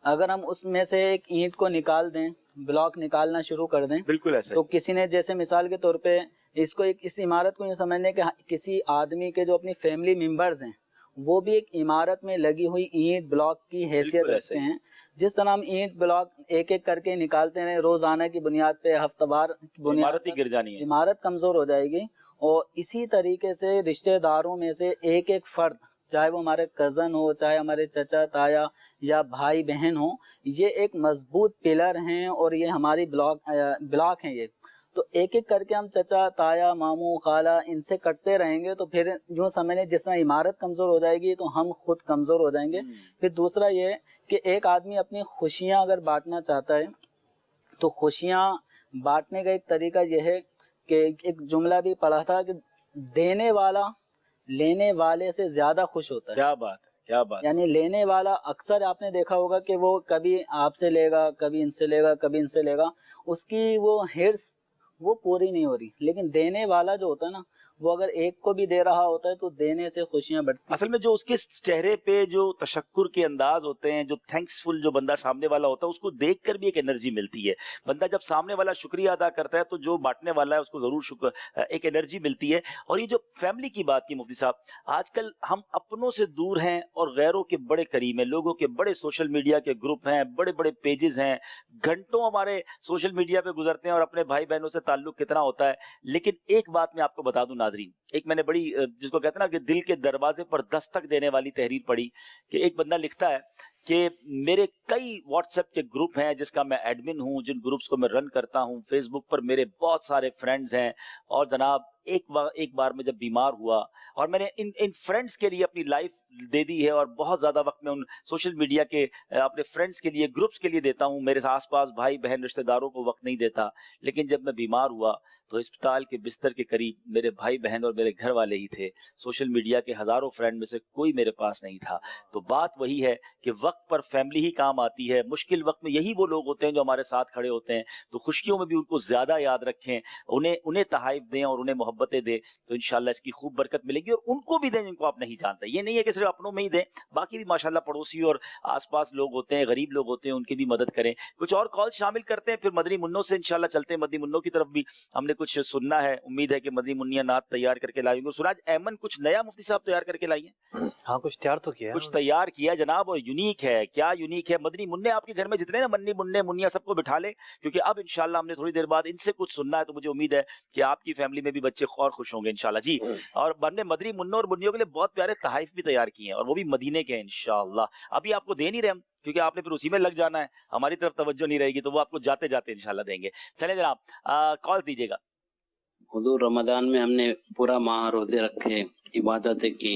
Speaker 12: اگر ہم اس میں سے ایک اینٹ کو نکال دیں، بلاک نکالنا شروع کر دیں،
Speaker 2: بالکل ایسے
Speaker 12: تو کسی نے جیسے مثال کے طور پہ اس کو اس عمارت کو یہ سمجھنے کہ کسی آدمی کے جو اپنی فیملی ممبرز ہیں وہ بھی ایک عمارت میں لگی ہوئی اینٹ بلاک کی حیثیت رکھتے ہیں۔ جس طرح ہم اینٹ بلاک ایک ایک کر کے نکالتے ہیں روزانہ کی بنیاد پہ، ہفتہ وار کی بنیاد
Speaker 2: عمارت ہی گر جانی ہے،
Speaker 12: عمارت کمزور ہو جائے گی۔ اور اسی طریقے سے رشتہ داروں میں سے ایک ایک فرد، چاہے وہ ہمارے کزن ہو، چاہے ہمارے چچا تایا یا بھائی بہن ہو، یہ ایک مضبوط پلر ہیں اور یہ ہماری بلاک ہیں۔ یہ تو ایک ایک کر کے ہم چچا تایا ماموں خالہ ان سے کٹتے رہیں گے تو پھر یوں سمجھیں جس طرح عمارت کمزور ہو جائے گی تو ہم خود کمزور ہو جائیں گے۔ پھر دوسرا یہ کہ ایک آدمی اپنی خوشیاں اگر بانٹنا چاہتا ہے تو خوشیاں بانٹنے کا ایک طریقہ یہ ہے کہ ایک جملہ بھی پڑھا تھا کہ دینے والا لینے والے سے زیادہ خوش ہوتا ہے۔
Speaker 2: کیا بات ہے، کیا بات۔
Speaker 12: یعنی لینے والا اکثر آپ نے دیکھا ہوگا کہ وہ کبھی آپ سے لے گا، کبھی ان سے لے گا، کبھی ان سے لے گا، اس کی وہ ہرس وہ پوری نہیں ہو رہی۔ لیکن دینے والا جو ہوتا ہے نا، وہ اگر ایک کو بھی دے رہا ہوتا ہے تو دینے سے خوشیاں بڑھتی ہیں۔
Speaker 2: اصل میں جو اس کے چہرے پہ جو تشکر کے انداز ہوتے ہیں، جو تھینکس فل جو بندہ سامنے والا ہوتا ہے، اس کو دیکھ کر بھی ایک انرجی ملتی ہے۔ بندہ جب سامنے والا شکریہ ادا کرتا ہے تو جو بانٹنے والا ہے اس کو ضرور ایک انرجی ملتی ہے۔ اور یہ جو فیملی کی بات کی مفتی صاحب، آج کل ہم اپنوں سے دور ہیں اور غیروں کے بڑے قریب ہیں، لوگوں کے بڑے سوشل میڈیا کے گروپ ہیں، بڑے بڑے پیجز ہیں، گھنٹوں ہمارے سوشل میڈیا پہ گزرتے ہیں اور اپنے بھائی بہنوں سے تعلق کتنا ہوتا ہے۔ لیکن ایک بات میں آپ کو بتا دوں ناظرین، ایک میں نے بڑی جس کو کہتے ہیں نا کہ دل کے دروازے پر دستک دینے والی تحریر پڑھی کہ ایک بندہ لکھتا ہے کہ میرے کئی واٹس ایپ کے گروپ ہیں جس کا میں ایڈمن ہوں، جن گروپس کو میں رن کرتا ہوں، فیس بک پر میرے بہت سارے فرینڈز ہیں، اور جناب ایک بار میں جب بیمار ہوا اور میں نے ان فرینڈز کے لیے اپنی لائف دے دی ہے اور بہت زیادہ وقت میں ان سوشل میڈیا کے اپنے فرینڈز کے لیے گروپس کے لیے دیتا ہوں، میرے آس پاس بھائی بہن رشتہ داروں کو وقت نہیں دیتا، لیکن جب میں بیمار ہوا تو اسپتال کے بستر کے قریب میرے بھائی بہن اور میرے گھر والے ہی تھے، سوشل میڈیا کے ہزاروں فرینڈ میں سے کوئی میرے پاس نہیں تھا۔ تو بات وہی ہے کہ وقت پر فیملی ہی کام آتی ہے، مشکل وقت میں یہی وہ لوگ ہوتے ہیں جو ہمارے ساتھ کھڑے ہوتے ہیں، تو خوشیوں میں بھی ان کو زیادہ یاد رکھیں، انہیں تحائف دیں اور انہیں محبتیں دیں، تو انشاءاللہ اس کی خوب برکت ملے گی۔ اور ان کو بھی دیں جن کو آپ نہیں جانتے، یہ نہیں ہے کہ صرف اپنوں میں ہی دیں، باقی بھی ماشاءاللہ پڑوسی اور آس پاس لوگ ہوتے ہیں، غریب لوگ ہوتے ہیں، ان کی بھی مدد کریں۔ کچھ اور کال شامل کرتے ہیں، پھر مدنی منوں سے انشاءاللہ چلتے ہیں، مدنی منوں کی طرف بھی ہم نے کچھ سننا ہے، امید ہے کہ مدنی منیا نعت تیار کر کے لائیں گے۔ سراج ایمن کچھ نیا مفتی صاحب تیار کر کے لائیے؟
Speaker 13: ہاں کچھ تیار تو کیا ہے،
Speaker 2: کچھ تیار کیا جناب، اور یونیک ہے۔ کیا یونیک ہے؟ مدنی منع آپ کے گھر میں جتنے نا منی منع منیا سب کو بٹھا لیں، کیونکہ اب انشاءاللہ ہم نے تھوڑی دیر بعد ان سے کچھ سننا ہے، تو مجھے امید ہے کہ آپ کی فیملی میں بھی بچے اور خوش ہوں گے انشاءاللہ۔ جی، اور ہم نے مدنی منوں اور منیوں کے لیے بہت پیارے تحائف بھی تیار کیے ہیں، اور وہ بھی مدینے کے ہیں انشاءاللہ۔ ابھی آپ کو دے نہیں رہے ہم، کیونکہ آپ نے پھر اسی میں لگ جانا ہے، ہماری طرف توجہ نہیں رہے گی، تو وہ آپ کو جاتے جاتے انشاءاللہ دیں گے۔ چلیں جناب، کال دیجیے گا۔
Speaker 15: حضور رمضان میں ہم نے پورا ماہ روزے رکھے، عبادتیں کی،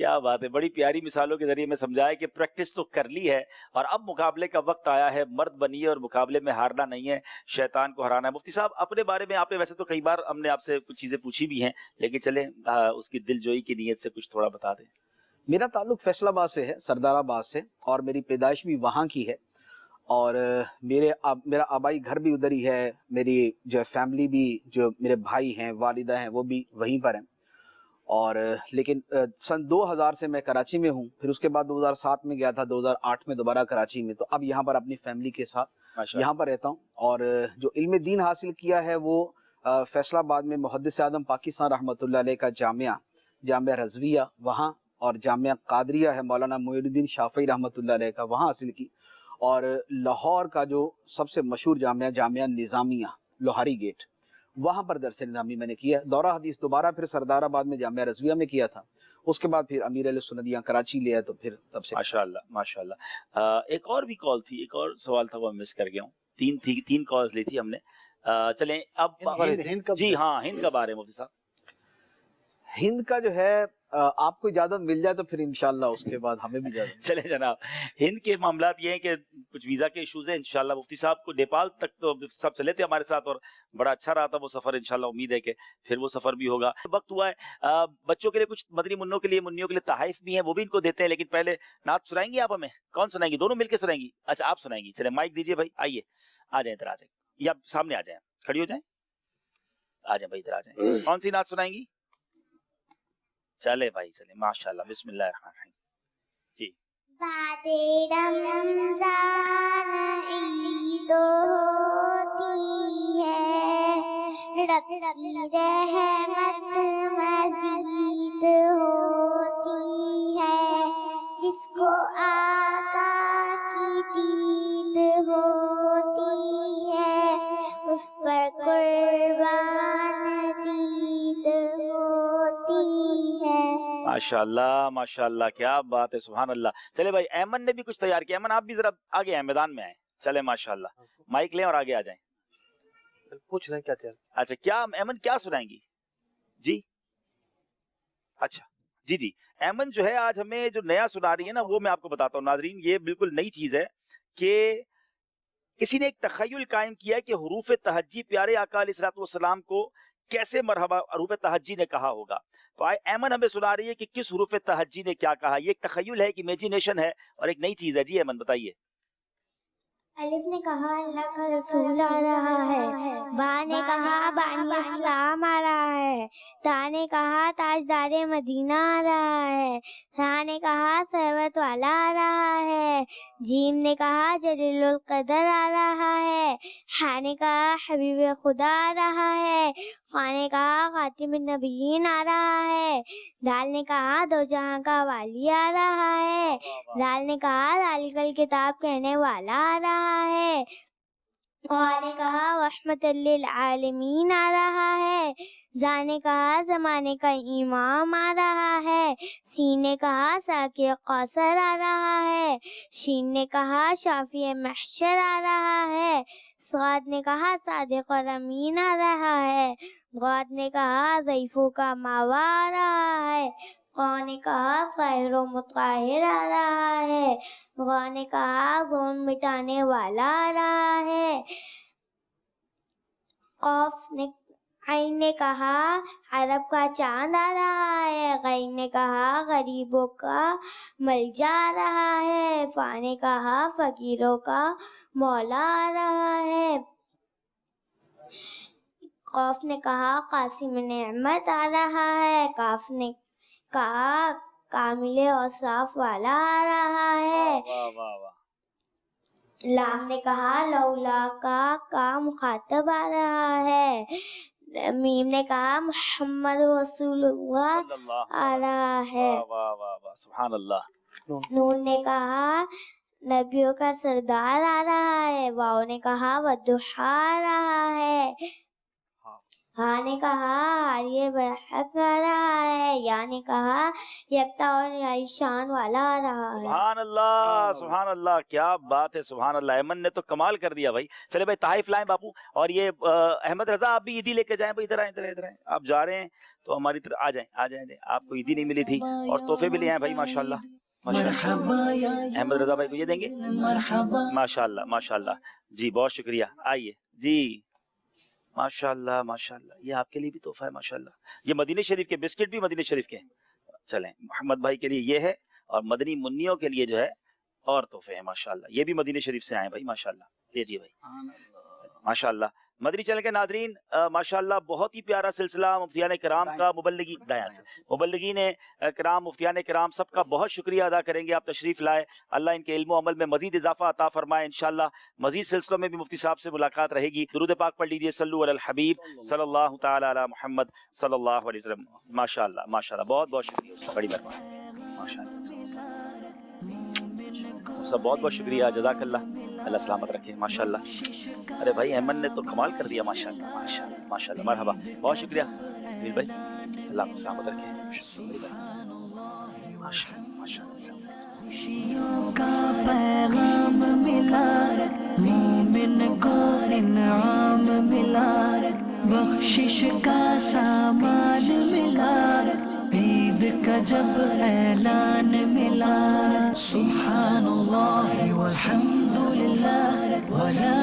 Speaker 2: کیا بات ہے، بڑی پیاری مثالوں کے ذریعے میں سمجھایا کہ پریکٹس تو کر لی ہے اور اب مقابلے کا وقت آیا ہے، مرد بنیے اور مقابلے میں ہارنا نہیں ہے، شیطان کو ہرانا ہے۔ مفتی صاحب اپنے بارے میں آپ نے ویسے تو کئی بار ہم نے آپ سے کچھ چیزیں پوچھی بھی ہیں، لیکن چلیں اس کی دل جوئی کی نیت سے کچھ تھوڑا بتا دیں۔
Speaker 6: میرا تعلق فیصل آباد سے ہے، سردار آباد سے، اور میری پیدائش بھی وہاں کی ہے، اور میرا آبائی گھر بھی ادھر ہی ہے، میری جو فیملی بھی، جو میرے بھائی ہیں، والدہ ہیں، وہ بھی وہیں پر ہیں۔ اور لیکن سن 2000 سے میں کراچی میں ہوں، پھر اس کے بعد 2007 میں گیا تھا، 2008 میں دوبارہ کراچی میں، تو اب یہاں پر اپنی فیملی کے ساتھ یہاں پر رہتا ہوں۔ اور جو علم دین حاصل کیا ہے وہ فیصل آباد میں محدث اعظم پاکستان رحمۃ اللہ علیہ کا جامعہ رضویہ وہاں، اور جامعہ قادریہ ہے مولانا معین الدین شافعی رحمۃ اللہ علیہ کا، وہاں حاصل کی۔ اور لاہور کا جو سب سے مشہور جامعہ نظامیہ لوہاری گیٹ، وہاں پر درس نظامی میں نے کیا۔ دورہ حدیث دوبارہ پھر سردار آباد میں جامعہ رضویہ میں کیا تھا، اس کے بعد پھر امیر علیہ سنت یہاں کراچی لیا، تو پھر تب سے
Speaker 2: ماشاءاللہ ماشاءاللہ۔ ایک اور بھی کال تھی، ایک اور سوال تھا، وہ مس کر گیا ہوں۔ تین کالز لی تھی ہم نے۔ چلیں اب جی ہاں، ہند کب آ رہے ہیں مفتی صاحب؟
Speaker 6: ہند کا جو ہے آپ کو اجازت مل جائے تو پھر انشاءاللہ اس کے بعد ہمیں بھی اجازت۔
Speaker 2: چلے جناب، ہند کے معاملات یہ ہیں کہ کچھ ویزا کے ایشوز ہیں، انشاءاللہ مفتی صاحب کو نیپال تک تو سب چلے تھے ہمارے ساتھ، اور بڑا اچھا رہا تھا وہ سفر، انشاءاللہ امید ہے کہ پھر وہ سفر بھی ہوگا۔ وقت ہوا ہے بچوں کے لیے کچھ مدنی منوں کے لیے، منیوں کے لیے تحائف بھی ہیں، وہ بھی ان کو دیتے ہیں، لیکن پہلے نعت سنائیں گی آپ ہمیں؟ کون سنائیں گی؟ دونوں مل کے سنائیں گی؟ اچھا آپ سنائیں گی، چلے مائک دیجیے بھائی، آئیے آ جائیں، ادھر آ جائیں، یا سامنے آ جائیں، کھڑی ہو جائیں، آ جائیں بھائی، ادھر آ جائیں۔ کون سی نعت سنائیں گی؟ چلے بھائی چلے، ماشاءاللہ، بسم اللہ الرحمن الرحیم۔ جی
Speaker 14: بعد رمضان عید ہوتی ہے، رب کی رحمت مزید ہوتی ہے، جس کو آقا کی دید ہوتی ہے، اس پر قربان دید ہوتی ہے۔
Speaker 2: ماشاءاللہ ماشاءاللہ، کیا بات ہے، سبحان اللہ۔ چلے بھائی، ایمن نے بھی کچھ تیار کیا، ایمن آپ بھی ذرا آگے آئیں، میدان میں آئیں، چلے ماشاءاللہ، مائک لیں اور آگے آ جائیں۔
Speaker 13: پوچھ رہے ہیں کیا تیار؟
Speaker 2: اچھا، کیا ایمن کیا سنائیں گی؟ جی اچھا، جی ایمن جو ہے آج ہمیں جو نیا سنا رہی ہے نا، وہ میں آپ کو بتاتا ہوں ناظرین، یہ بالکل نئی چیز ہے کہ کسی نے ایک تخیل قائم کیا ہے کہ حروف تہجی پیارے آقا علیہ الصلوۃ والسلام کو کیسے مرحبا حروف تہجی نے کہا ہوگا۔ تو ایمن ہمیں سنا رہی ہے کہ کس حروف تہجی نے کیا کہا۔ یہ ایک تخیل ہے، ایک امیجینیشن ہے اور ایک نئی چیز ہے۔ جی ایمن بتائیے۔
Speaker 14: الف نے کہا اللہ کا رسول آ رہا ہے، با نے کہا بانی اسلام آ رہا ہے، تا نے کہا تاجدار مدینہ آ رہا ہے، ثا نے کہا ثروت والا آ رہا ہے، جیم نے کہا جلیل القدر آ رہا ہے، ہا نے کہا حبیب خدا آ رہا ہے، خا نے کہا خاتم النبیین آ رہا ہے، دال نے کہا دو جہاں کا والی آ رہا ہے، دال نے کہا ذالک الکتاب کہنے والا آ رہا ہے، اور نے کہا رحمت للعالمین آ رہا ہے، زا نے کہا زمانے کا امام آ رہا ہے، سین نے کہا ساقی قوثر آ رہا ہے، شین نے کہا شافی محشر آ رہا ہے، صاد نے کہا صادق اور امین آ رہا ہے، غاد نے کہا ضیفوں کا ماوا آ رہا ہے، قا نے کہا قاہر و مطہر آ رہا ہے، غا نے کہا غم مٹانے والا آ رہا ہے، قاف نے عین نے کہا عرب کا چاند آ رہا ہے، غین نے کہا غریبوں کا ملجا آ رہا ہے، فا نے کہا فقیروں کا مولا آ رہا ہے، قاف نے کہا قاسم نعمت آ رہا ہے، کاف نے کہا کامل اوصاف والا آ رہا ہے، لام نے کہا لولا کا مخاطب آ رہا ہے، میم نے کہا محمد رسول اللہ آ رہا ہے،
Speaker 2: سبحان اللہ،
Speaker 14: نون نے کہا نبیوں کا سردار آ رہا ہے، واؤ نے کہا والضحیٰ آ رہا ہے، ہاں نے کہا یہ برحق آ رہا ہے، یا نے کہا یکتا اور شان والا آ رہا ہے۔
Speaker 2: سبحان اللہ سبحان اللہ، کیا بات ہے، سبحان اللہ، ایمن نے تو کمال کر دیا بھائی۔ چلے بھائی تحائف لائیں باپو، اور یہ احمد رضا آپ بھی عیدی لے کے جائیں بھائی، ادھر آئیں ادھر آئیں، آپ جا رہے ہیں تو ہماری طرف آ جائیں، آپ کو عیدی نہیں ملی تھی اور تحفے بھی لے آئیں بھائی، ماشاءاللہ احمد رضا بھائی کو یہ دیں گے، ماشاءاللہ ماشاءاللہ، جی بہت شکریہ، آئیے جی، ماشاءاللہ ماشاءاللہ، یہ آپ کے لیے بھی تحفہ ہے ماشاءاللہ، یہ مدینہ شریف کے بسکٹ بھی مدینہ شریف کے ہیں، چلیں محمد بھائی کے لیے یہ ہے، اور مدنی منیوں کے لیے جو ہے اور تحفے ہیں ماشاءاللہ، یہ بھی مدینہ شریف سے آئے بھائی ماشاءاللہ، لیجیے بھائی ماشاءاللہ۔ مدنی چینل کے ناظرین، ماشاءاللہ بہت ہی پیارا سلسلہ مفتیان کرام کا، مبلغین کرام، مفتیان کرام سب کا بہت شکریہ ادا کریں گے، آپ تشریف لائے، اللہ ان کے علم و عمل میں مزید اضافہ عطا فرمائے، انشاءاللہ مزید سلسلوں میں بھی مفتی صاحب سے ملاقات رہے گی۔ درود پاک پڑھ لیجئے، صلو علی الحبیب صلی اللہ تعالی علی محمد صلی اللہ علیہ وسلم، ماشاءاللہ ماشاءاللہ، بہت بہت شکریہ، بڑی مہربانی، ماشاءاللہ سب بہت بہت شکریہ، جزاک اللہ، اللہ سلامت رکھے ماشاءاللہ۔ ارے بھائی ایمن نے تو کمال کر دیا ماشاءاللہ ماشاءاللہ ماشاءاللہ، مرحبا، بہت شکریہ ویل بھائی، اللہ کو سلامت رکھے ماشاءاللہ ماشاءاللہ۔
Speaker 1: خوشیوں کا پیغام ملا رکھ، مومن کو انعام ملا رکھ، بخشش کا سامان ملا رکھ، عید کا جب اعلان ملا رکھ، سبحان اللہ والحمد للہ ولا